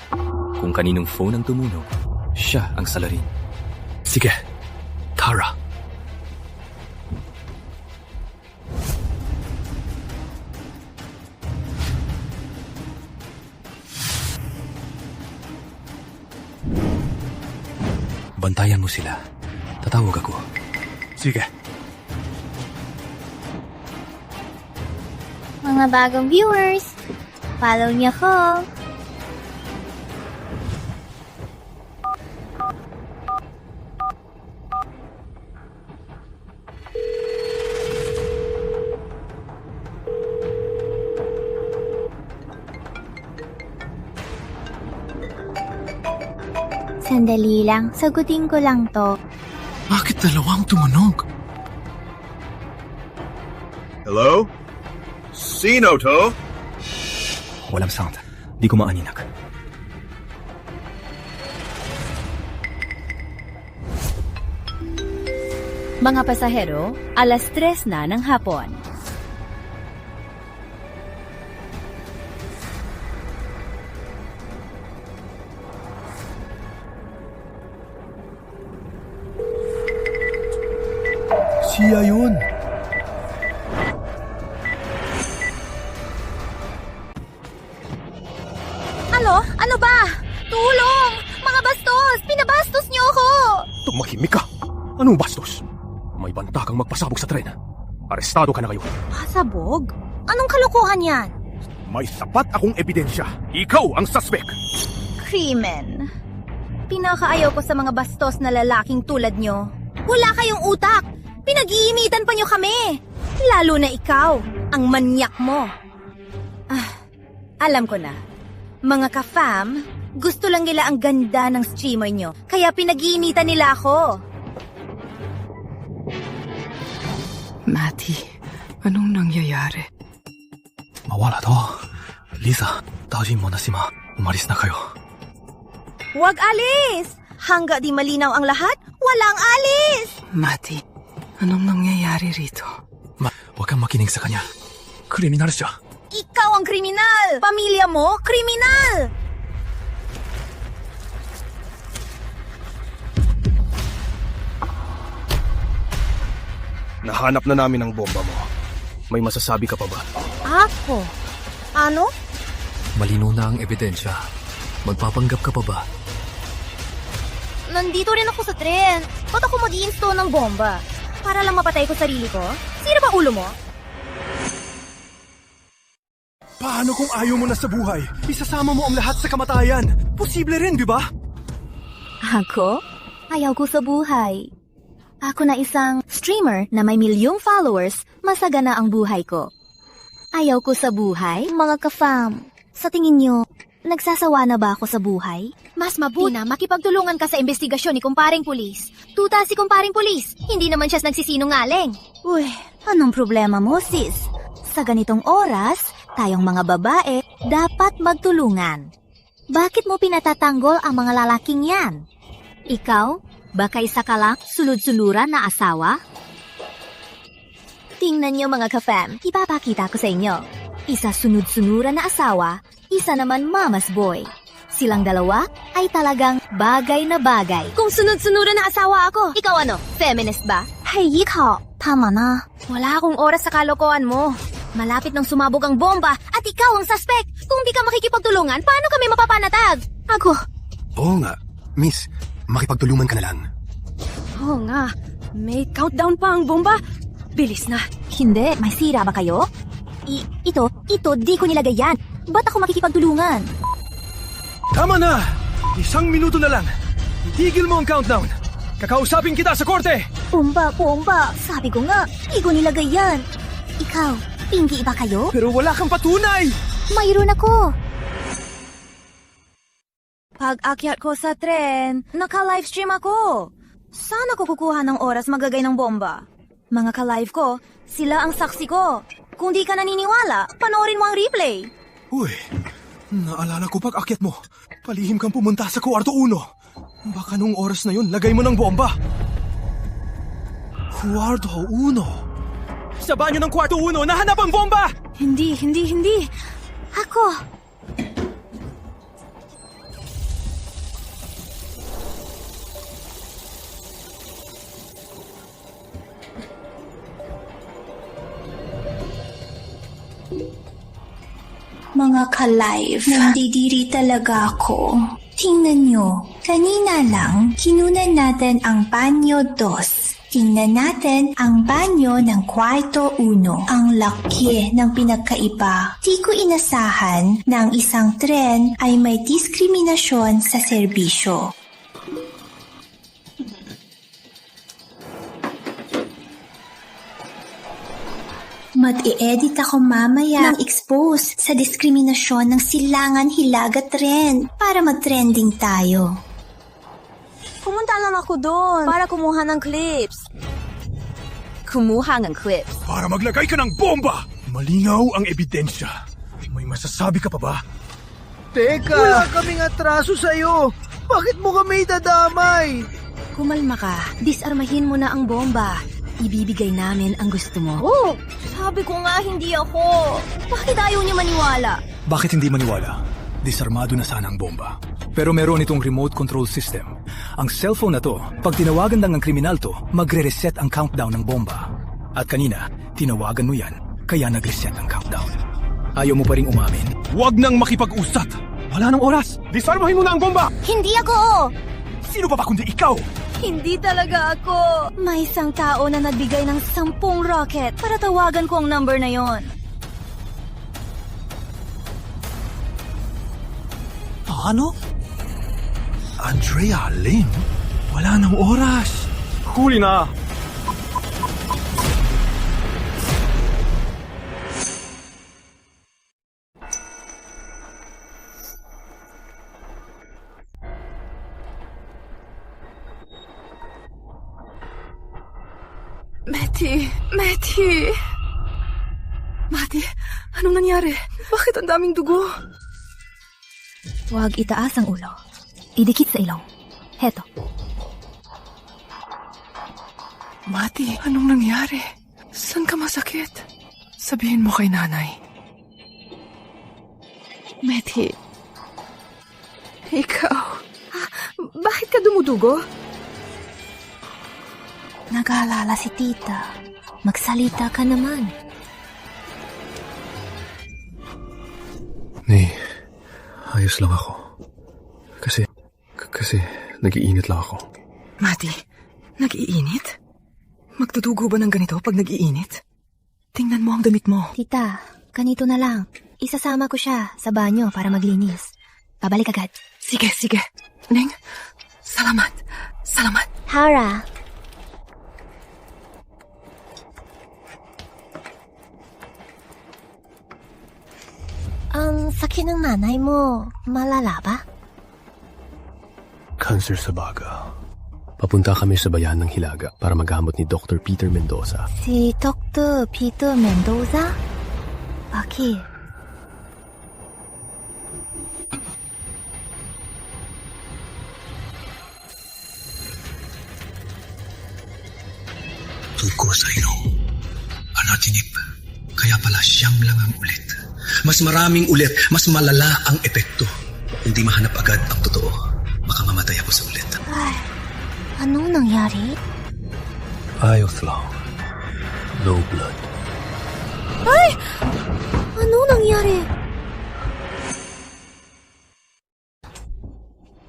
Kung kaninong phone ang tumunog, siya ang salarin. Sige, Tara. Bantayan mo sila. Tatawag ako. Sige. Mga bagong viewers, follow niyo ko. Sandali lang, sagutin ko lang to. Bakit dalawang tumunog? Hello? Sino to? Walang sound. Di ko maaninag. Mga pasahero, 3:00 na ng hapon. Siya yun. Ano ba? Tulong! Mga bastos! Pinabastos niyo ako! Tumahimik ka! Anong bastos? May banta kang magpasabog sa tren. Arestado ka na ngayon. Pasabog? Anong kalokohan yan? May sapat akong ebidensya. Ikaw ang suspect. Krimen. Pinakaayaw ko sa mga bastos na lalaking tulad nyo. Wala kayong utak! Pinag-iimitan pa nyo kami! Lalo na ikaw, ang manyak mo. Alam ko na. Mga ka-fam, gusto lang nila ang ganda ng streamer nyo, kaya pinag-iinitan nila ako. Matty, anong nangyayari? Mawala to. Lisa, tawasin mo na si Ma. Umalis na kayo. Huwag alis! Hangga di malinaw ang lahat, walang alis! Matty, anong nangyayari rito? Huwag kang makinig sa kanya. Kriminal siya. Ikaw ang kriminal! Pamilya mo, kriminal! Nahanap na namin ang bomba mo. May masasabi ka pa ba? Ako? Ano? Malino na ang ebidensya. Magpapanggap ka pa ba? Nandito rin ako sa tren. Ba't ako mag-i-install ng bomba? Para lang mapatay ko sarili ko? Sino ba ulo mo? Paano kung ayaw mo na sa buhay? Isasama mo ang lahat sa kamatayan. Posible rin, di ba? Ako? Ayaw ko sa buhay. Ako na isang streamer na may milyong followers, masagana ang buhay ko. Ayaw ko sa buhay? Mga ka-fam, sa tingin nyo, nagsasawa na ba ako sa buhay? Mas mabuti na makipagtulungan ka sa investigasyon ni kumparing pulis. Tuta si kumparing pulis, hindi naman siya nagsisinungaling. Uy, anong problema mo, sis? Sa ganitong oras, tayong mga babae dapat magtulungan. Bakit mo pinatatanggol ang mga lalaking yan? Ikaw, baka isa ka lang sulud-suluran na asawa? Tingnan niyo mga ka-fam, ipapakita ko sa inyo. Isa sunod-sunuran na asawa, isa naman mama's boy. Silang dalawa ay talagang bagay na bagay. Kung sunod-sunuran na asawa ako, ikaw ano, feminist ba? Hey, ikaw, tama na. Wala akong oras sa kalokohan mo. Malapit nang sumabog ang bomba at ikaw ang suspect. Kung di ka makikipagtulungan, paano kami mapapanatag? Ako. Oo nga. Miss, makipagtulungan ka na lang. Oo nga. May countdown pa ang bomba. Bilis na. Hindi, may sira ba kayo? Ito, di ko nilagay yan. Ba't ako makikipagtulungan? Tama na! 1 minuto na lang. Itigil mo ang countdown. Kakausapin kita sa korte! Bomba. Sabi ko nga, di ko nilagay yan. Ikaw, pingi ba kayo? Pero wala kang patunay! Mayroon ako. Pag-akyat ko sa tren, naka-livestream ako. Saan ako kukuha ng oras magagay ng bomba? Mga ka-live ko, sila ang saksi ko. Kung di ka naniniwala, panoorin mo ang replay. Uy, naalala ko pag-akyat mo. Palihim kang pumunta sa kwarto 1. Baka nung oras na yun, lagay mo ng bomba. Kwarto 1. Sa banyo ng kwarto 1, nahanap ang bomba! Hindi. Ako. Mga ka-live, nandidiri talaga ako. Tingnan nyo, kanina lang, kinunan natin ang banyo 2. Tingnan natin ang banyo ng kwarto 1. Ang laki ng pinagkaiba. Di ko inasahan na ang isang tren ay may diskriminasyon sa serbisyo. Mag-i-edit ako mamaya ng expose sa diskriminasyon ng Silangan Hilaga Tren para mag-trending tayo. Pumunta lang ako doon para kumuha ng clips. Para maglagay ka ng bomba! Malinaw ang ebidensya. May masasabi ka pa ba? Teka! Wala kaming atraso sa'yo! Bakit mo kami dadamay? Kumalma ka. Disarmahin mo na ang bomba. Ibibigay namin ang gusto mo. Oh! Sabi ko nga hindi ako. Bakit ayaw niya maniwala? Bakit hindi maniwala? Disarmado na sana ang bomba. Pero meron itong remote control system. Ang cellphone na to, pag tinawagan lang ng kriminal to, magre-reset ang countdown ng bomba. At kanina, tinawagan mo yan, kaya nag-reset ang countdown. Ayaw mo pa ring umamin? Huwag nang makipag-usat! Wala nang oras! Disarmahin mo na ang bomba! Hindi ako! Sino pa ba kundi ikaw? Hindi talaga ako. May isang tao na nagbigay ng 10 rocket para tawagan ko ang number na yon. Ano? Andrea Lim? Wala nang oras. Huli na! Matty! Matty, anong nangyari? Bakit ang daming dugo? Huwag itaas ang ulo. Idikit sa ilong. Heto. Matty, anong nangyari? Saan ka masakit? Sabihin mo kay nanay. Matty, ikaw, bakit ka dumudugo? Nag-aalala si tita. Magsalita ka naman. Nay, ayos lang ako. Kasi nag-iinit lang ako. Matty, nag-iinit? Magdudugo ba ng ganito pag nag-iinit? Tingnan mo ang damit mo. Tita, ganito na lang. Isasama ko siya sa banyo para maglinis. Pabalik agad. Sige. Neng, salamat. Hara, ang sakit ng nanay mo, malala ba? Cancer sa baga. Papunta kami sa bayan ng Hilaga para maghamot ni Dr. Peter Mendoza. Si Dr. Peter Mendoza? Bakit? Tungkol sa ilong. Anatinib. Kaya pala siyam lang ang ulit. Mas maraming ulit, mas malala ang epekto. Kung di mahanap agad ang totoo, baka mamatay ako sa ulit. Ay, anong nangyari? Ayos lang. No blood. Ay! Anong nangyari?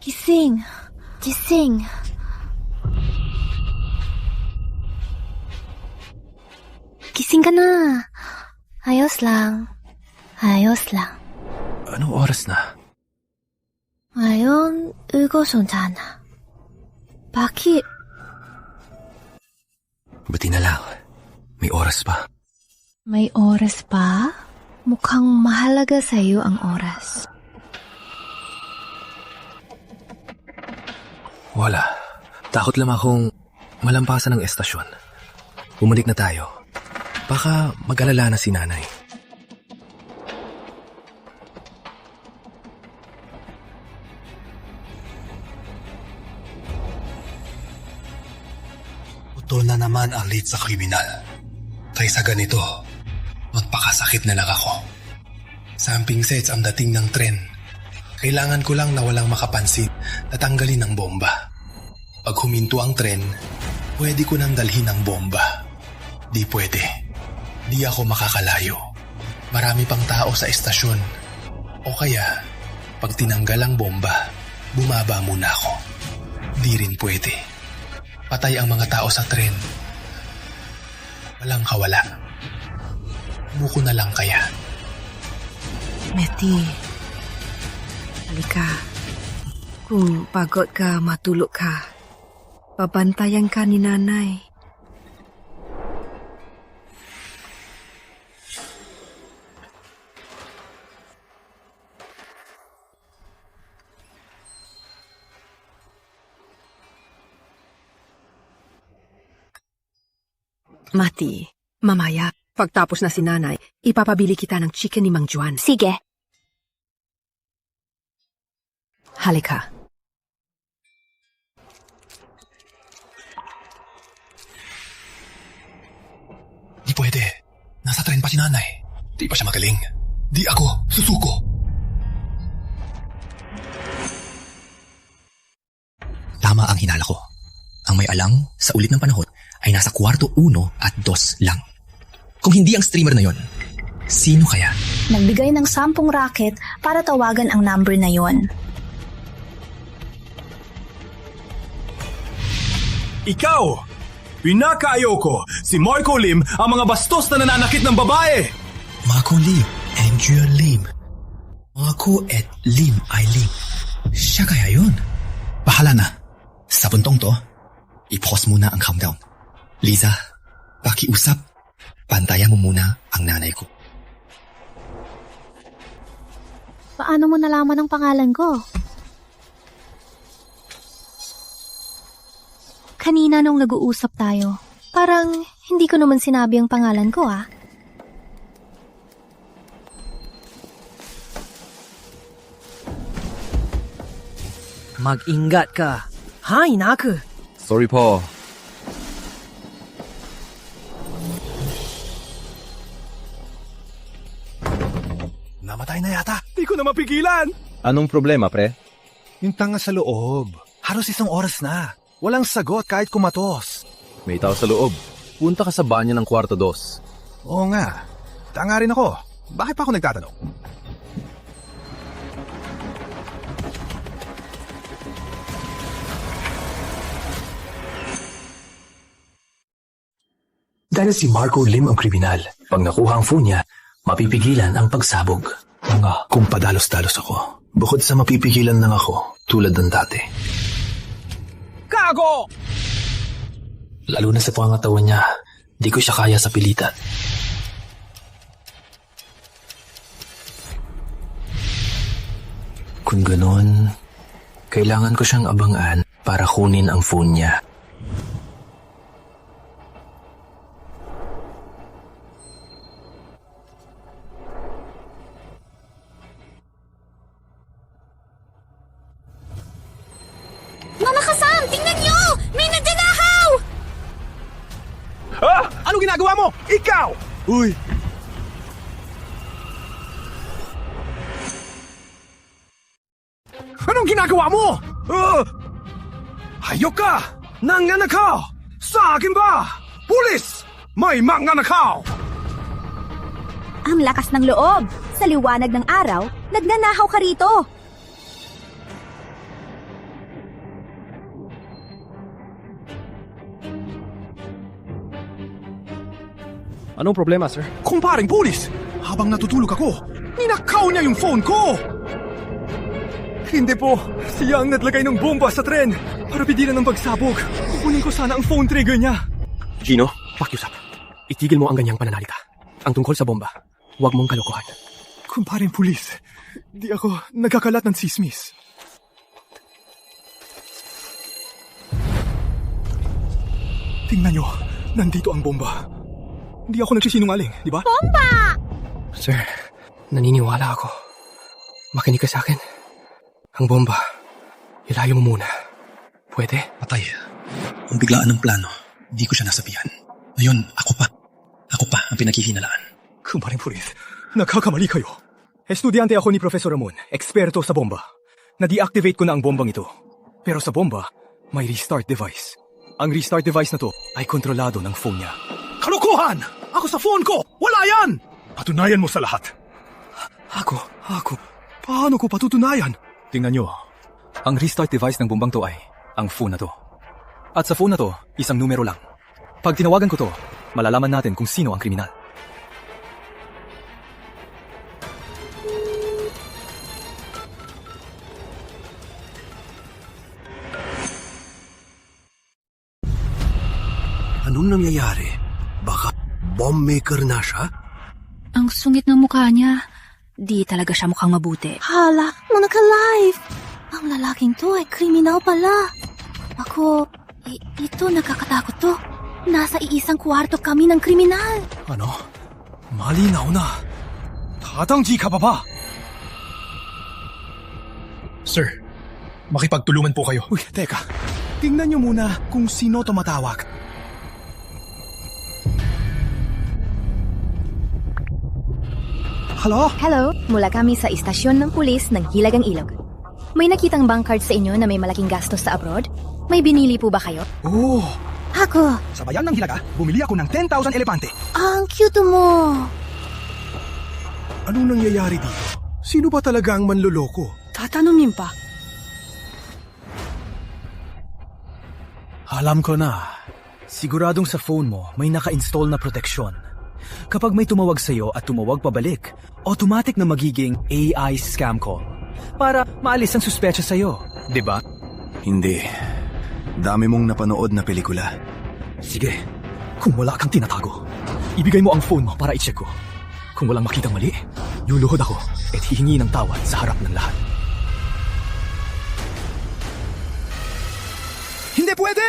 Gising. Gising ka na. Ayos lang. Anong oras na? Ngayon, 7:00 na. Bakit? Buti na lang. May oras pa. May oras pa? Mukhang mahalaga sa'yo ang oras. Wala. Takot lang akong malampasan ng estasyon. Bumalik na tayo. Baka mag-alala na si nanay. Putol na naman ang lead sa kriminal. Kaysa ganito, magpakasakit na lang ako. Samping sets ang dating ng tren. Kailangan ko lang na walang makapansin na tanggalin ang bomba. Pag huminto ang tren, pwede ko nang dalhin ang bomba. Di pwede. Di ako makakalayo. Marami pang tao sa estasyon. O kaya, pag tinanggal ang bomba, bumaba muna ako. Di rin pwede. Patay ang mga tao sa tren. Walang kawala. Buko na lang kaya. Matty, halika. Kung pagod ka, matulog ka. Babantayan ka ni nanay. Matty, mamaya, pagtapos na si nanay, ipapabili kita ng chicken ni Mang Juan. Sige. Halika. Di pwede. Nasa tren pa si nanay. Di pa siya magaling. Di ako susuko. Tama ang hinala ko. Ang may alam sa ulit ng panahon ay nasa kwarto 1 at 2 lang. Kung hindi ang streamer na yon, sino kaya? Nagbigay ng 10 racket para tawagan ang number na yon. Ikaw! Pinakaayoko! Si Marco Lim ang mga bastos na nananakit ng babae! Marco Lim, Andrea Lim. Marco at Lim ay Lim. Siya kaya yun? Bahala na. Sa puntong to, i-pause muna ang countdown. Liza, pakiusap. Pantayan mo muna ang nanay ko. Paano mo nalaman ang pangalan ko? Kanina nung nag-uusap tayo, parang hindi ko naman sinabi ang pangalan ko ah. Mag-ingat ka. Hay, naku. Sorry po. Namatay na yata. Di ko na mapigilan. Anong problema, pre? Yung tanga sa loob. Halos 1 oras na. Walang sagot kahit kumatos. May tao sa loob. Punta ka sa banyo ng kwarto 2. Oo nga. Tanga rin ako. Bakit pa ako nagtatanong? Dahil si Marco Lim ang kriminal, pag nakuha ang phone niya, mapipigilan ang pagsabog. Nga, kung padalos-dalos ako, bukod sa mapipigilan lang ako, tulad ng dati. Kago! Lalo na sa pangatawan niya, di ko siya kaya sa pilitan. Kung ganon, kailangan ko siyang abangan para kunin ang phone niya. Mama Kasam, tingnan niyo! May nagnanakaw! Ah! Ano ginagawa mo? Ikaw! Uy! Anong ginagawa mo? Hayok ka! Nangnanakaw! Sa akin ba? Pulis! May mangnanakaw! Ang lakas ng loob! Sa liwanag ng araw, nagnanahaw ka rito! Anong problema, sir? Kumparing pulis! Habang natutulog ako, ninakaw niya yung phone ko! Hindi po. Siya ang naglagay ng bomba sa tren para pigilan ng pagsabog. Kukunin ko sana ang phone trigger niya. Gino, pakiusap. Itigil mo ang ganyang pananalita. Ang tungkol sa bomba, huwag mong kalokohan. Kumparing pulis, di ako nagkakalat ng sismis. Tingnan nyo, nandito ang bomba. Hindi ako nagsisinungaling, di ba? Bomba! Sir, naniniwala ako. Makinig ka sa akin. Ang bomba, ilayo mo muna. Pwede? Patay. Ang biglaan ng plano, di ko siya nasabihan. Ngayon, ako pa ang pinaghihinalaan. Kumparing pulis, nagkakamali kayo. Estudyante ako ni Professor Ramon, eksperto sa bomba. Na-deactivate ko na ang bombang ito. Pero sa bomba, may restart device. Ang restart device na to ay kontrolado ng phone niya. Kalukuhan! Ako sa phone ko! Wala yan! Patunayan mo sa lahat. Ako. Paano ko patutunayan? Tingnan nyo. Ang restart device ng bombang to ay ang phone na to. At sa phone na to, isang numero lang. Pag tinawagan ko to, malalaman natin kung sino ang kriminal. Anong nangyayari? Baka bomb maker na siya? Ang sungit ng mukha niya. Di talaga siya mukhang mabuti. Hala, Monica Live! Ang lalaking to ay kriminal pala. Ako, ito nakakatakot to. Nasa iisang kwarto kami ng kriminal. Ano? Malinaw na. Tatanggi ka pa ba? Sir, makipagtulungan po kayo. Uy, teka. Tingnan nyo muna kung sino tumatawag. Hello? Hello, mula kami sa istasyon ng pulis ng Hilagang Ilog. May nakitang bank card sa inyo na may malaking gastos sa abroad? May binili po ba kayo? Oh! Ako! Sa bayan ng Hilaga, bumili ako ng 10,000 elepante. Ang cute mo! Anong nangyayari dito? Sino ba talaga ang manloloko? Tatanungin pa. Alam ko na. Siguradong sa phone mo may naka-install na proteksyon. Kapag may tumawag sa'yo at tumawag pabalik, automatic na magiging AI scam call. Para maalis ang suspecha sa'yo, di ba? Hindi. Dami mong napanood na pelikula. Sige, kung wala kang tinatago, ibigay mo ang phone mo para i-check ko. Kung walang makitang mali, luluhod ako at hihingi ng tawad sa harap ng lahat. Hindi pwede!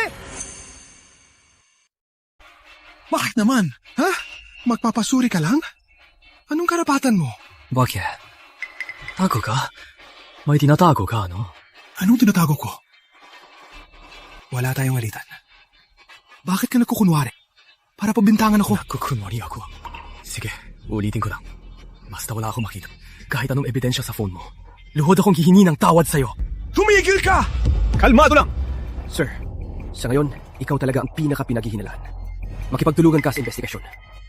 Bakit naman? Ha? Magpapasuri ka lang? Anong karapatan mo? Bakit? Tago ka? May tinatago ka, no? Anong tinatago ko? Wala tayong alitan. Bakit ka nagkukunwari? Para pabintangan ako. Nagkukunwari ako. Sige, ulitin ko lang. Basta wala akong makita. Kahit anong ebidensya sa phone mo. Luhod akong hihingi ng tawad sa'yo. Tumigil ka! Kalmado lang! Sir, sa ngayon, ikaw talaga ang pinaka-pinaghihinalaan. Makipagtulungan ka sa investigasyon.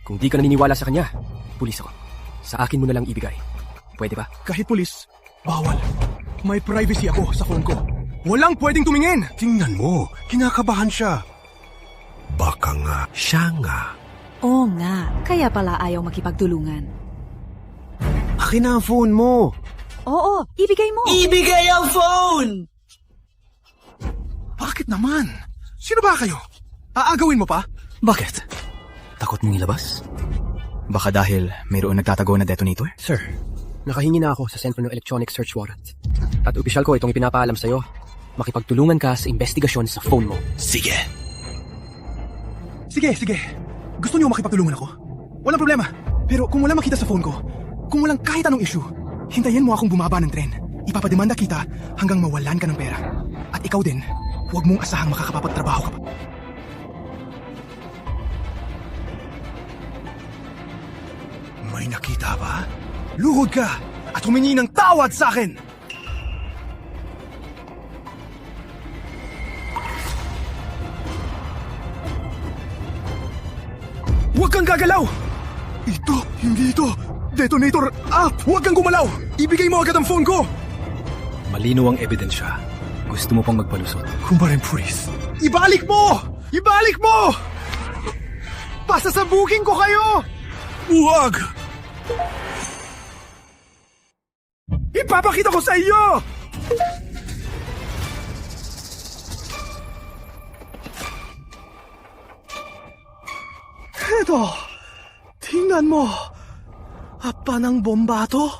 Kung di ka naniniwala sa kanya, pulis ako. Sa akin mo na lang ibigay. Pwede ba? Kahit pulis, bawal. May privacy ako sa phone ko. Walang pwedeng tumingin! Tingnan mo, kinakabahan siya. Baka nga, siya nga. Oo nga, kaya pala ayaw makipagtulungan. Akin na ang phone mo. Oo, ibigay mo. Ibigay ang phone! Bakit naman? Sino ba kayo? Aagawin mo pa? Bakit? Takot mong ilabas? Baka dahil mayroon nagtatago na detonator? Sir, nakahingi na ako sa Sentro ng Electronic Search Warrant. At opisyal ko itong ipinapaalam sa'yo. Makipagtulungan ka sa investigasyon sa phone mo. Sige. Sige. Gusto niyo makipagtulungan ako? Walang problema. Pero kung walang makita sa phone ko, kung walang kahit anong issue, hintayin mo akong bumaba ng tren. Ipapademanda kita hanggang mawalan ka ng pera. At ikaw din, huwag mong asahang makakapagtrabaho ka pa. May nakita ba? Luhod ka at humingi ng tawad sa akin! Huwag kang gagalaw! Hindi ito. Detonator! Huwag kang gumalaw! Ibigay mo agad ang phone ko! Malinaw ang ebidensya. Gusto mo pang magpalusot? Kumbarin, pulis. Ibalik mo! Ibalik mo! Pasasabugin ko kayo! Huwag! Ipapakita ko sa iyo! Eto, tingnan mo. Apa ng bomba to?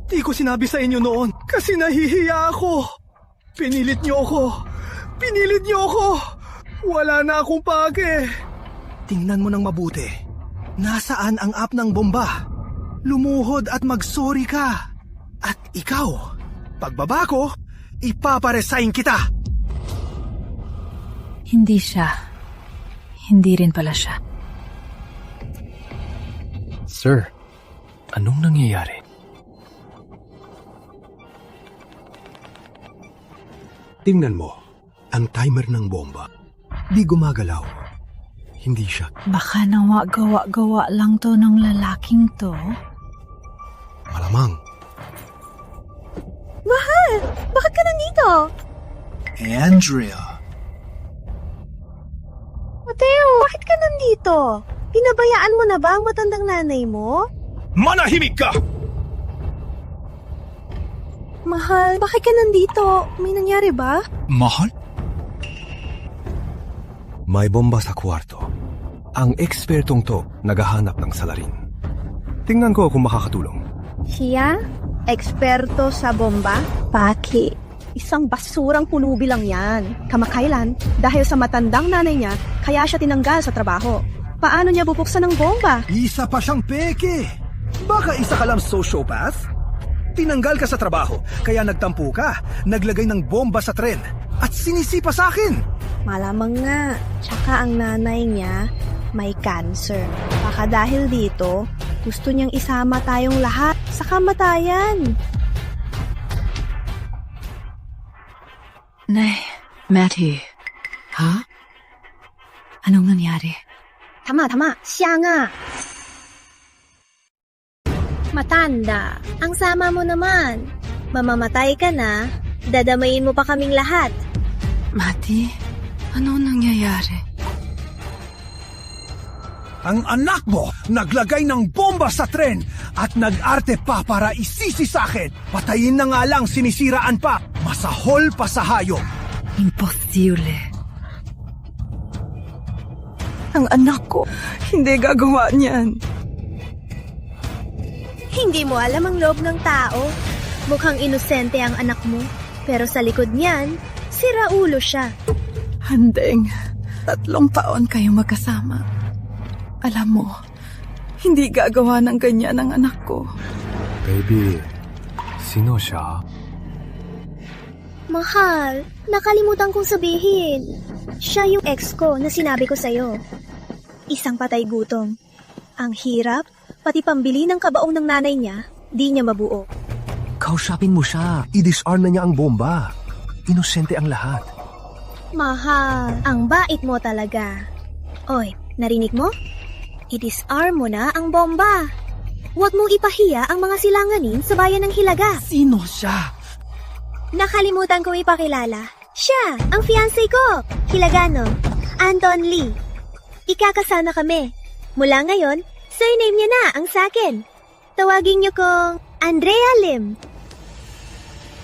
Di ko sinabi sa inyo noon kasi nahihiya ako. Pinilit niyo ako. Wala na akong pake. Tingnan mo ng mabuti. Nasaan ang app ng bomba? Lumuhod at mag-sorry ka. At ikaw, pagbaba ko, ipaparesign kita. Hindi siya. Hindi rin pala siya. Sir, anong nangyayari? Tingnan mo, ang timer ng bomba. Di gumagalaw. Hindi siya. Baka nawa gawa-gawa lang to ng lalaking to. Malamang. Mahal! Bakit ka nandito? Andrea. Mateo, bakit ka nandito? Pinabayaan mo na ba ang matandang nanay mo? Manahimik ka! Mahal, bakit ka nandito? May nangyari ba? Mahal? May bomba sa kwarto. Ang ekspertong to naghahanap ng salarin. Tingnan ko kung makakatulong. Siya? Eksperto sa bomba? Paki. Isang basurang pulubi lang yan. Kamakailan, dahil sa matandang nanay niya, kaya siya tinanggal sa trabaho. Paano niya bubuksan ng bomba? Isa pa siyang peke. Baka isa ka lang sociopath? Tinanggal ka sa trabaho, kaya nagtampo ka, naglagay ng bomba sa tren, at sinisipa sa akin. Malamang nga. Tsaka ang nanay niya may cancer. Baka dahil dito, gusto niyang isama tayong lahat sa kamatayan. Nay, Matty. Ha? Anong nangyari? Tama. Siya nga. Matanda, ang sama mo naman. Mamamatay ka na, dadamayin mo pa kaming lahat. Matty, Ano nangyayari? Ang anak mo naglagay ng bomba sa tren at nag-arte pa para isisi sa akin. Patayin na nga lang, sinisiraan pa. Masahol pa sa hayop. Imposible. Ang anak ko, hindi gagawa niyan. Hindi mo alam ang loob ng tao. Mukhang inosente ang anak mo. Pero sa likod niyan, siraulo siya. Handeng, 3 taon kayong magkasama. Alam mo, hindi gagawa ng ganyan ang anak ko. Baby, sino siya? Mahal, nakalimutan kong sabihin. Siya yung ex ko na sinabi ko sa'yo. Isang patay gutom. Ang hirap, pati pambili ng kabaong ng nanay niya, di niya mabuo. Kausapin mo siya. I-disarm na niya ang bomba. Inosente ang lahat. Mahal, ang bait mo talaga. Oy, narinig mo? I-disarm mo na ang bomba. Huwag mong ipahiya ang mga silanganin sa bayan ng Hilaga. Sino siya? Nakalimutan kong ipakilala. Siya, ang fiancé ko, Hilagano, Anton Lee. Ikakasana kami. Mula ngayon, surname niya na ang sakin. Tawagin niyo kong Andrea Lim.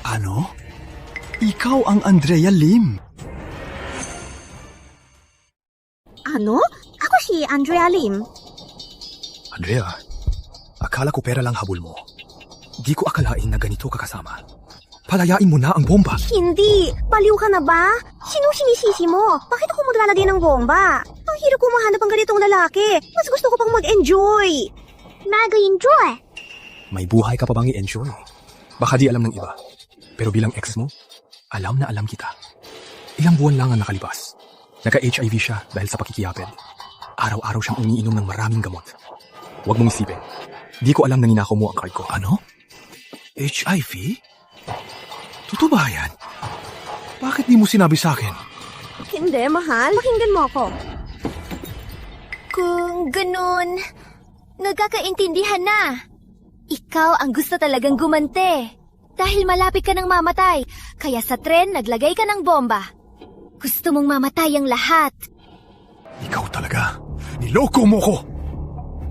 Ano? Ikaw ang Andrea Lim? Ano? Ako si Andrea Lim. Andrea, akala ko pera lang habol mo. Di ko akalain na ganito kakasama. Palayain mo na ang bomba. Hindi! Baliw ka na ba? Sinong sinisisi mo? Bakit ako maglalagay ng bomba? Ang hirap ko mahanap ang ganitong lalaki. Mas gusto ko pang mag-enjoy. Mag-enjoy? May buhay ka pa bang i-enjoy? Baka di alam ng iba. Pero bilang ex mo, alam na alam kita. Ilang buwan lang ang nakalipas. Nagka-HIV siya dahil sa pakikiyapid. Araw-araw siyang umiinom ng maraming gamot. Huwag mong isipin. Di ko alam na ninakaw mo ang card ko. Ano? HIV? Totoo ba yan? Bakit di mo sinabi sa akin? Hindi, mahal. Pakinggan mo ako. Kung ganun, nagkakaintindihan na. Ikaw ang gusto talagang gumante. Dahil malapit ka ng mamatay, kaya sa tren naglagay ka ng bomba. Gusto mong mamatay ang lahat. Ikaw talaga. Niloko mo ko.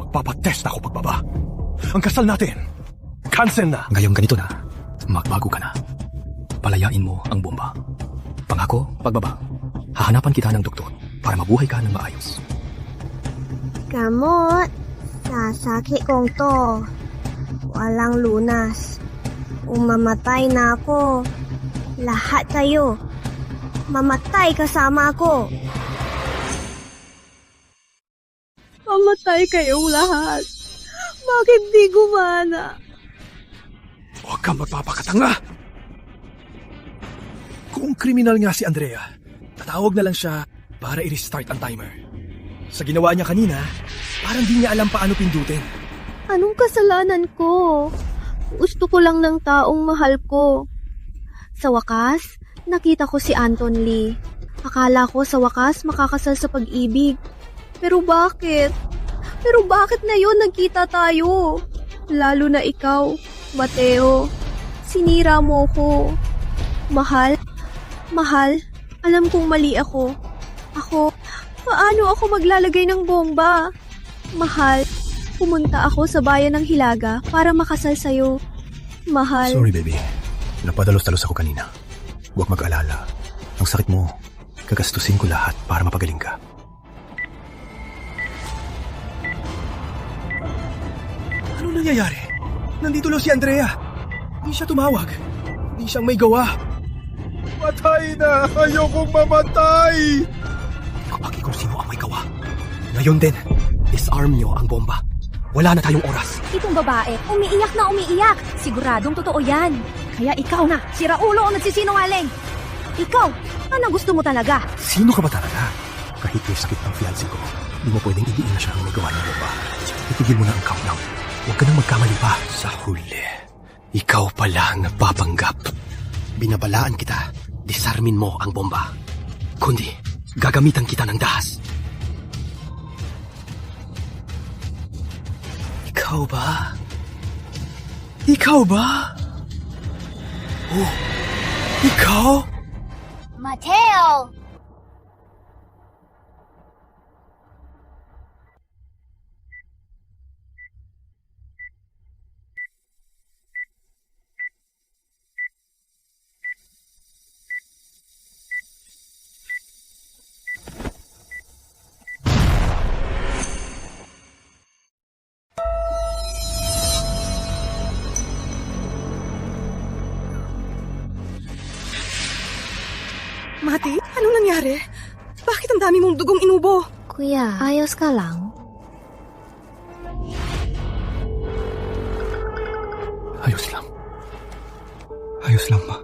Magpapatest ako pagbaba. Ang kasal natin, cancel na. Ngayon ganito na. Magbago ka na. Palayain mo ang bomba. Pangako, pagbaba. Hahanapan kita ng doktor para mabuhay ka ng maayos. Gamot. Sasaki kong to. Walang lunas. Umamatay na ako. Lahat kayo. Mamatay kasama ako. Mamatay kayong lahat. Bakit di gumana? Huwag kang magpapakatanga! Kung kriminal nga si Andrea, tatawag na lang siya para i-restart ang timer. Sa ginawa niya kanina, parang di niya alam paano pindutin. Anong kasalanan ko? Gusto ko lang ng taong mahal ko. Sa wakas, nakita ko si Anton Lee. Akala ko sa wakas makakasal sa pag-ibig. Pero bakit? Pero bakit ngayon nagkita tayo? Lalo na ikaw, Mateo. Sinira mo ko. Mahal, alam kong mali ako. Paano ako maglalagay ng bomba? Mahal, pumunta ako sa bayan ng Hilaga para makasal sa'yo. Mahal. Sorry baby, napadalos-dalos ako kanina. Huwag mag-alala. Ang sakit mo, gagastusin ko lahat para mapagaling ka. Ano nangyayari? Nandito lang si Andrea. Hindi siya tumawag. Hindi siyang may gawa. Patay na! Ayokong mamatay! Kapag kung sino ang may gawa. Ngayon din, disarm niyo ang bomba. Wala na tayong oras. Itong babae, umiiyak na umiiyak. Siguradong totoo yan. Kaya ikaw na, si Raulo ang nagsisinungaling. Ikaw, ano gusto mo talaga? Sino ka ba talaga? Kahit may sakit ang fiancé ko, di mo pwedeng idiin na siya ang may gawa ng bomba. Itigil mo na ang countdown. Huwag ka nang magkamali pa. Sa huli, ikaw pala ang nagpapanggap. Binabalaan kita, disarmin mo ang bomba. Kundi, gagamitan kita ng dahas. Ikaw ba? Ikaw ba? Oh, ikaw? Mateo! Mati, anong nangyari? Bakit ang dami mong dugong inubo? Kuya, ayos ka lang? Ayos lang. Ayos lang, ma.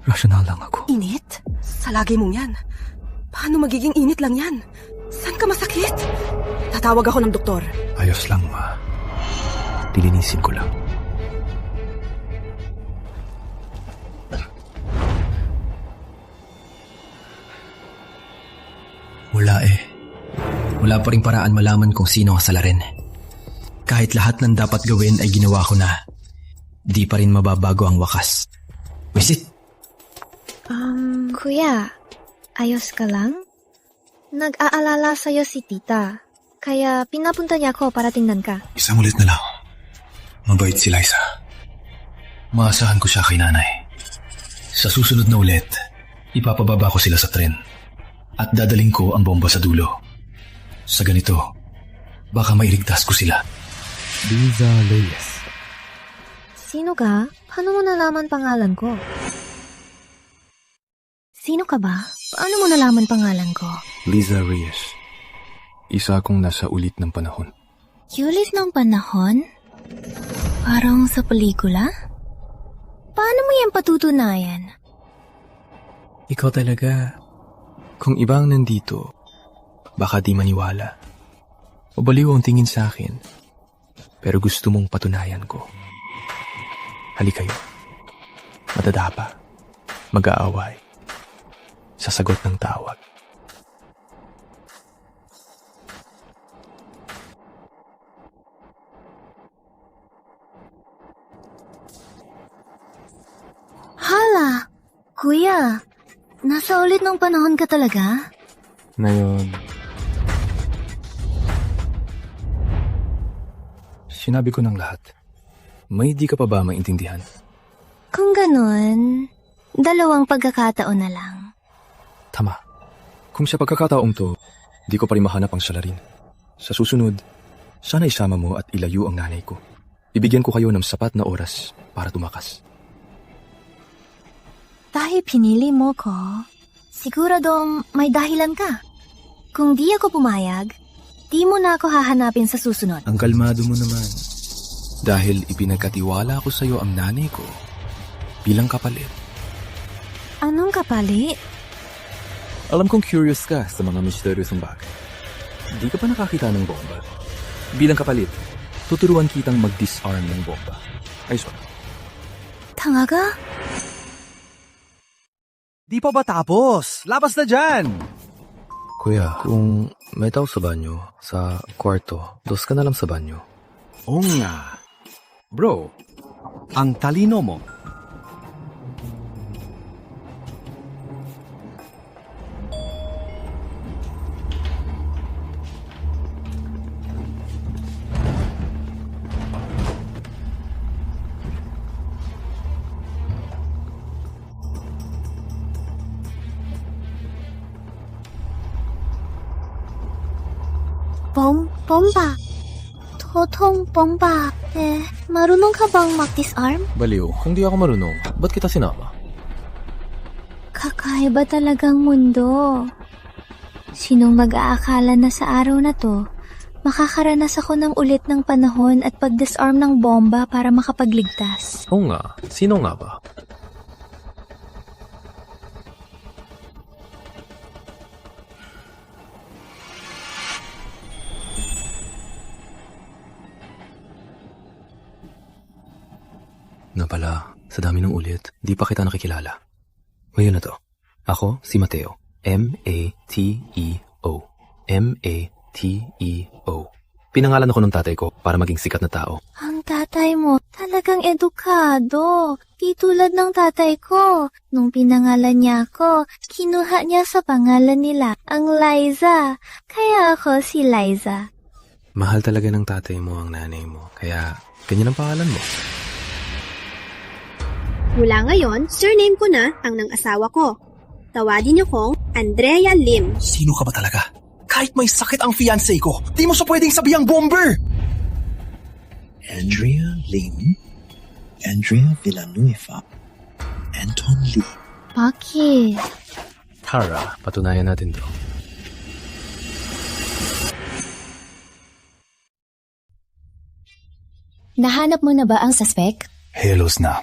Rational lang ako. Init? Sa lagi mong yan. Paano magiging init lang yan? Saan ka masakit? Tatawag ako ng doktor. Ayos lang, ma. Dilinisin ko lang. Wala eh. Wala pa ring paraan malaman kung sino ang salarin. Kahit lahat ng dapat gawin ay ginawa ko na, di pa rin mababago ang wakas. Wisit! Kuya, ayos ka lang? Nag-aalala sa'yo si tita. Kaya pinapunta niya ako para tingnan ka. Isang ulit na lang. Mabait si Liza. Maasahan ko siya kay nanay. Sa susunod na ulit, ipapababa ko sila sa tren. At dadaling ko ang bomba sa dulo. Sa ganito, baka mairigtas ko sila. Liza Reyes. Sino ka? Paano mo nalaman pangalan ko? Sino ka ba? Paano mo nalaman pangalan ko? Liza Reyes. Isa akong nasa ulit ng panahon. Ulit ng panahon? Parang sa pelikula? Paano mo yan patutunayan? Ikaw talaga. Kung iba ang nandito, baka di maniwala. O baliw ang tingin sa akin. Pero gusto mong patunayan ko. Halika kayo. Madadapa. Mag-aaway. Sasagot ng tawag. Hala! Kuya, nasa ulit ng panahon ka talaga? Ngayon, sinabi ko ng lahat. May di ka pa ba maintindihan? Kung ganun, 2 pagkakataon na lang. Tama. Kung sa pagkakataong to, di ko pa rin mahanap ang salarin. Sa susunod, sana isama mo at ilayo ang nanay ko. Ibigyan ko kayo ng sapat na oras para tumakas. Dahil pinili mo ko, siguradong may dahilan ka. Kung di ako pumayag, di mo na ako hahanapin sa susunod. Ang kalmado mo naman. Dahil ipinagkatiwala ko sa iyo ang nanay ko bilang kapalit. Anong kapalit? Alam kong curious ka sa mga misteryosong bagay. Di ka pa nakakita ng bomba. Bilang kapalit, tuturuan kitang mag-disarm ng bomba. Ayos ba? Talaga? Di pa ba tapos? Labas na dyan! Kuya, kung may tao sa banyo, sa kwarto, 2 ka na lang sa banyo. Oo nga. Bro, ang talino mo. Bomba. Totong bomba. Marunong ka bang mag-disarm? Baliw, kung di ako marunong, ba't kita sinama? Kakaiba talagang mundo. Sinong mag-aakala na sa araw na to, makakaranas ako ng ulit ng panahon at pag-disarm ng bomba para makapagligtas? Oo nga, sino nga ba? Nga pala, sa dami ng ulit, di pa kita nakikilala. Ngayon na to. Ako, si Mateo. M-A-T-E-O. M-A-T-E-O. Pinangalan ako ng tatay ko para maging sikat na tao. Ang tatay mo, talagang edukado. Di tulad ng tatay ko. Nung pinangalan niya ako, kinuha niya sa pangalan nila, ang Liza. Kaya ako si Liza. Mahal talaga ng tatay mo ang nanay mo. Kaya, ganyan ang pangalan mo. Mula ngayon, surname ko na ang ng asawa ko. Tawagin niyo kong Andrea Lim. Sino ka ba talaga? Kahit may sakit ang fiancé ko, di mo siya pwedeng sabihang bomber! Andrea Lim, Andrea Villanueva, Anton Lee. Bakit? Tara, patunayan natin to. Nahanap mo na ba ang suspect? Helos na.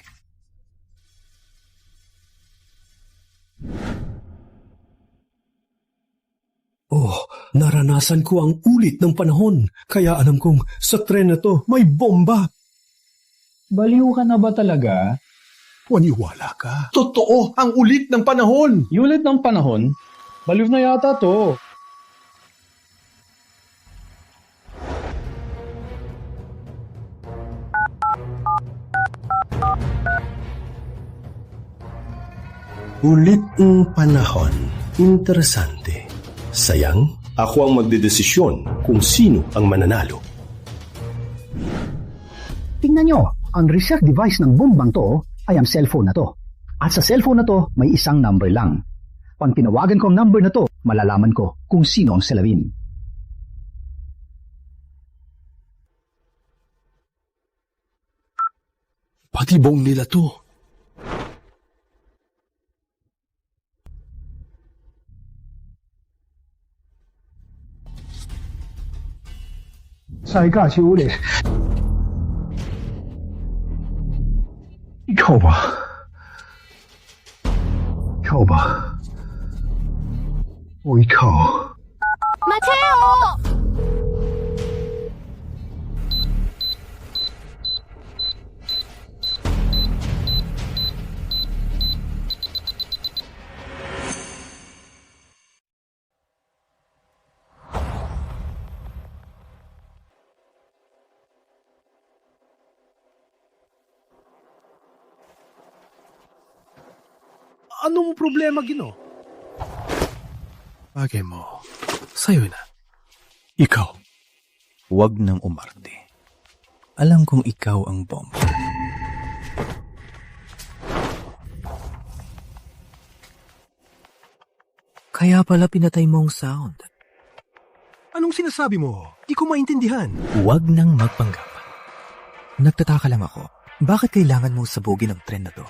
Oh, naranasan ko ang ulit ng panahon. Kaya alam kong sa tren na to may bomba. Baliw ka na ba talaga? Waniwala ka. Totoo, ang ulit ng panahon. Ulit ng panahon? Baliw na yata to. Ulit ng panahon. Interesante. Sayang, Ako ang magdedesisyon kung sino ang mananalo. Tingnan nyo, ang reset device ng bombang to ay ang cellphone na to. At sa cellphone na to, may isang number lang. Pag tinawagan ko ang number na to, malalaman ko kung sino ang salawin. patibong nila to. Saika, si Uli. Ikaw ba? Ikaw ba? O ikaw? Mateo! Anong problema, Gino? Bagay mo. Sa'yo na. Ikaw, huwag nang umarte. Alam kong ikaw ang bomba. Kaya pala pinatay mo ang sound. Anong sinasabi mo? Di ko maintindihan. Huwag nang magpanggap. Nagtataka lang ako. Bakit kailangan mong sabugin ang tren na to?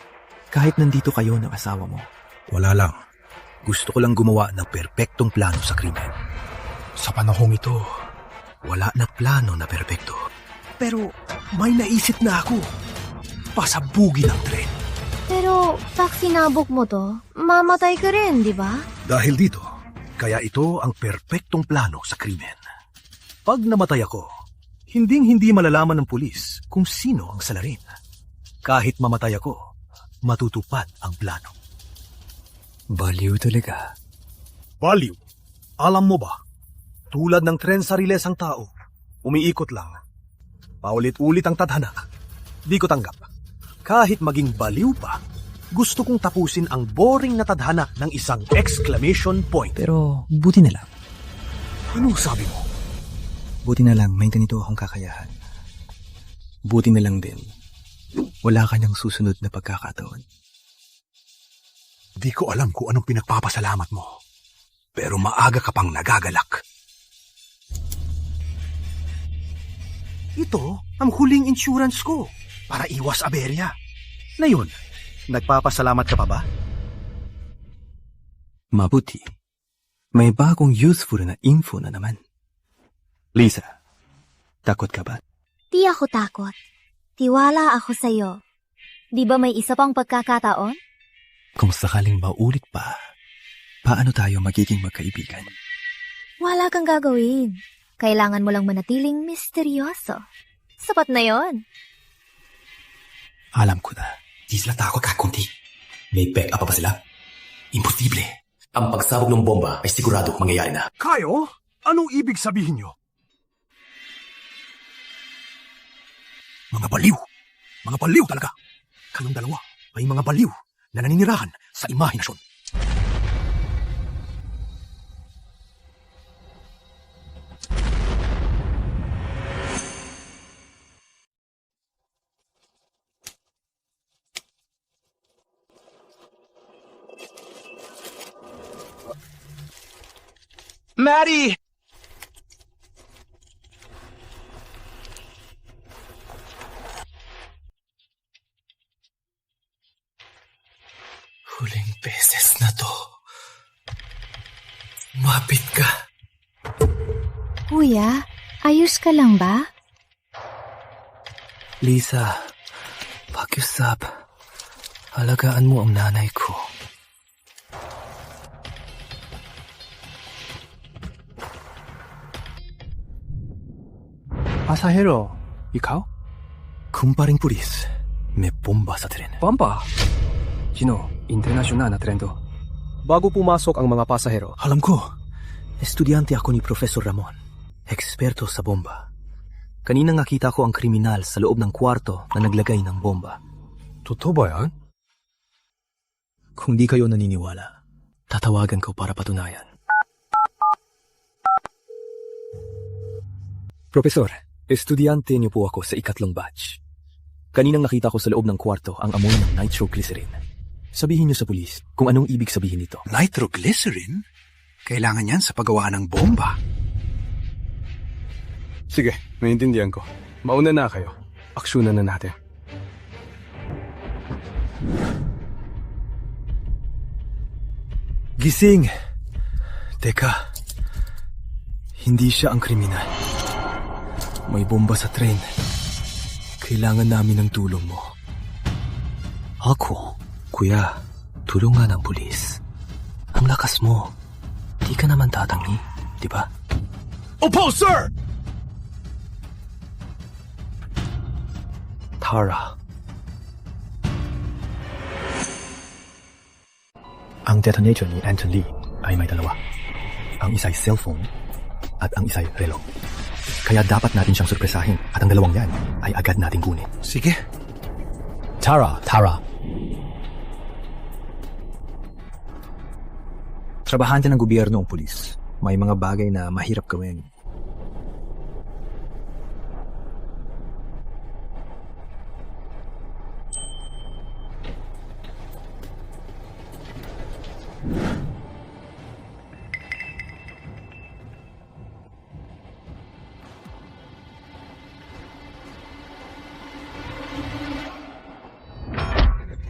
Kahit nandito kayo ng asawa mo. Wala lang. Gusto ko lang gumawa ng perpektong plano sa krimen. Sa panahong ito, wala na plano na perpekto. Pero may naisip na ako. Pasabugin ang tren. Pero, pag sinabog mo to, mamatay ka rin, di ba? Dahil dito, kaya ito ang perpektong plano sa krimen. Pag namatay ako, hinding-hindi malalaman ng pulis kung sino ang salarin. Kahit mamatay ako, matutupad ang plano. Baliw talaga. Baliw? Alam mo ba? Tulad ng tren sa riles ang tao, umiikot lang. Paulit-ulit ang tadhana. Di ko tanggap. Kahit maging baliw pa, gusto kong tapusin ang boring na tadhana ng isang exclamation point. Pero buti na lang. Anong sabi mo? Buti na lang may ganito akong kakayahan. Buti na lang din. Wala ka nang susunod na pagkakataon. Di ko alam kung anong pinagpapasalamat mo. Pero maaga ka pang nagagalak. Ito ang huling insurance ko para iwas aberya. Ngayon, nagpapasalamat ka pa ba? Mabuti. May bagong useful na info na naman. Lisa, takot ka ba? Di ako takot. Tiwala ako sa'yo. Di ba may isa pang pagkakataon? Kung sakaling maulit pa, paano tayo magiging magkaibigan? Wala kang gagawin. Kailangan mo lang manatiling misteryoso. Sapat na yon. Alam ko na. Di sila takot kahit kunti. May back-up pa ba sila? Imposible. Ang pagsabog ng bomba ay sigurado mangyayari na. Kayo? Anong ibig sabihin nyo? Mga baliw! Mga baliw talaga! Kayong dalawa ay mga baliw na naninirahan sa imahinasyon. Maddie! Huling beses. beses na to. Mapit ka. Kuya, ayos ka lang ba? Lisa, pakiusap. Alagaan mo ang nanay ko. Pasahero, ikaw? Kumparing pulis, may bomba sa tren. Bomba? Sino? Internasyonal na tren to. Bago pumasok ang mga pasahero, Alam ko, estudyante ako ni Professor Ramon. Eksperto sa bomba. Kanina nakita ko ang kriminal sa loob ng kwarto na naglagay ng bomba. Totoo ba yan? Kung di kayo naniniwala, tatawagan ko para patunayan. Profesor, estudyante niyo po ako sa 3 batch. Kaninang nakita ko sa loob ng kwarto ang amoy ng nitroglycerin. Sabihin niyo sa pulis kung anong ibig sabihin nito. Nitroglycerin? Kailangan yan sa paggawa ng bomba. Sige, naiintindihan ko. Mauna na kayo. Aksyonan na natin. Gising! Teka, hindi siya ang kriminal. May bomba sa tren. Kailangan namin ng tulong mo. Ako? Kuya, tulungan ang pulis. Ang lakas mo. Di ka naman tatangi, di ba? Opo, sir! Tara. Ang detonator ni Anton Lee ay may 2. Ang isa'y cellphone at ang isa'y relo. Kaya dapat natin siyang surpresahin at ang 2 yan ay agad nating kunin. Sige. Tara. Trabahante ng gobyerno ang pulis. May mga bagay na mahirap gawin.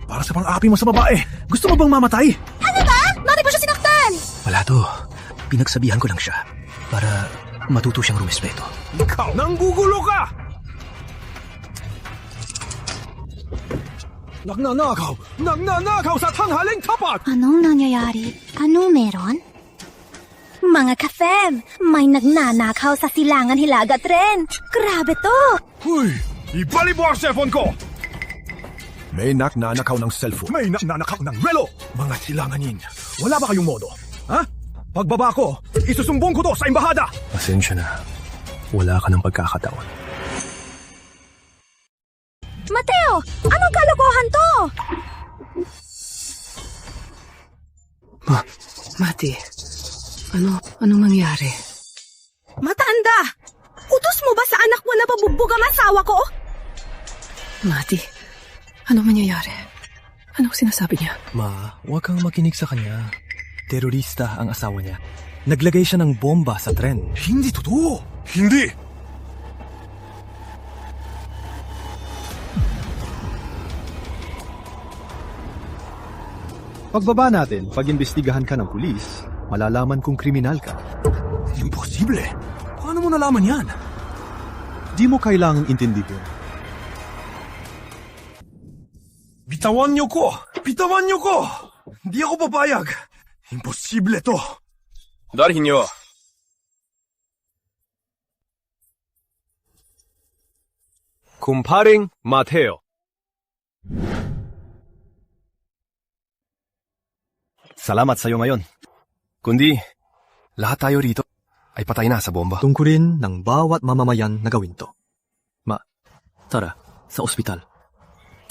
Para sa pang-api mo sa babae. Gusto mo bang mamatay? Ano ba? Bakit mo siya sinaktan? Wala to. Pinagsabihan ko lang siya para matuto siyang rumispeto. Ikaw, nanggugulo ka! Nagnanakaw! Nagnanakaw sa tanghaling tapat! Anong nangyayari? Ano meron? Mga ka-fem, may nagnanakaw sa Silangan Hilaga Tren. Grabe to! Huy! Ibalik mo ang cellphone ko! May nagnanakaw ng cellphone. May nagnanakaw ng relo! Mga silanganin, wala ba kayong modo? Ha? Pagbaba ko, isusumbong ko to sa embahada! Pasensya na. Wala ka ng pagkakataon. Mateo! Anong kalokohan to? Mati, anong mangyari? Matanda! Utos mo ba sa anak mo na pabugbog ang asawa ko? Mati, anong mangyayari? Anong sinasabi niya? Ma, huwag kang makinig sa kanya. Terorista ang asawa niya. Naglagay siya ng bomba sa tren. Hindi totoo! Hindi! Pagbaba natin, pag-imbestigahan ka ng pulis, malalaman kung kriminal ka. Imposible! Paano mo nalaman yan? Di mo kailangang intindihin. Bitawan niyo ko! Bitawan niyo ko! Hindi ako papayag! Imposible to! Dalhin niyo. Kumparing Mateo. Salamat sa'yo ngayon. Kundi, lahat tayo rito ay patay na sa bomba. Tungkulin ng bawat mamamayan na gawin to. Ma, tara, sa ospital.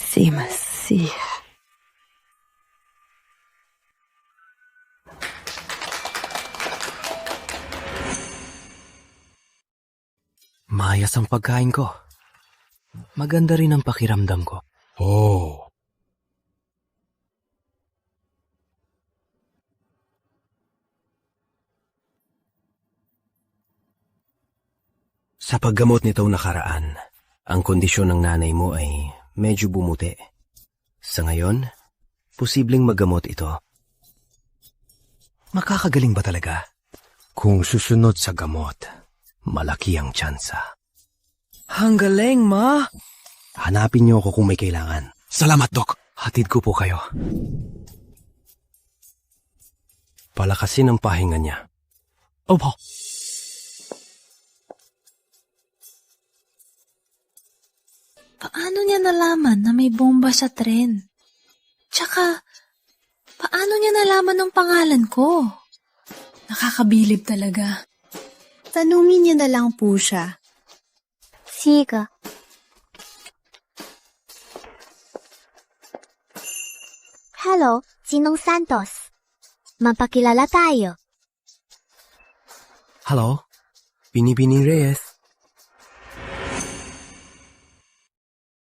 Si Masi. Mayas ang pagkain ko. Maganda rin ang pakiramdam ko. Oh. Sa paggamot nitong nakaraan, ang kondisyon ng nanay mo ay medyo bumuti. Sa ngayon, posibleng maggamot ito Makakagaling ba talaga? Kung susunod sa gamot, malaki ang tsansa. Ang galing, Ma. Hanapin niyo ako kung may kailangan. Salamat, Doc. Hatid ko po kayo. Palakasin ang pahinga niya. Opo. Paano niya nalaman na may bomba sa tren? Tsaka, paano niya nalaman ang pangalan ko? Nakakabilib talaga. Tanungin niyo na lang po siya. Sige. Hello, Sinong Santos. Mapakilala tayo. Hello? Binibining Reyes.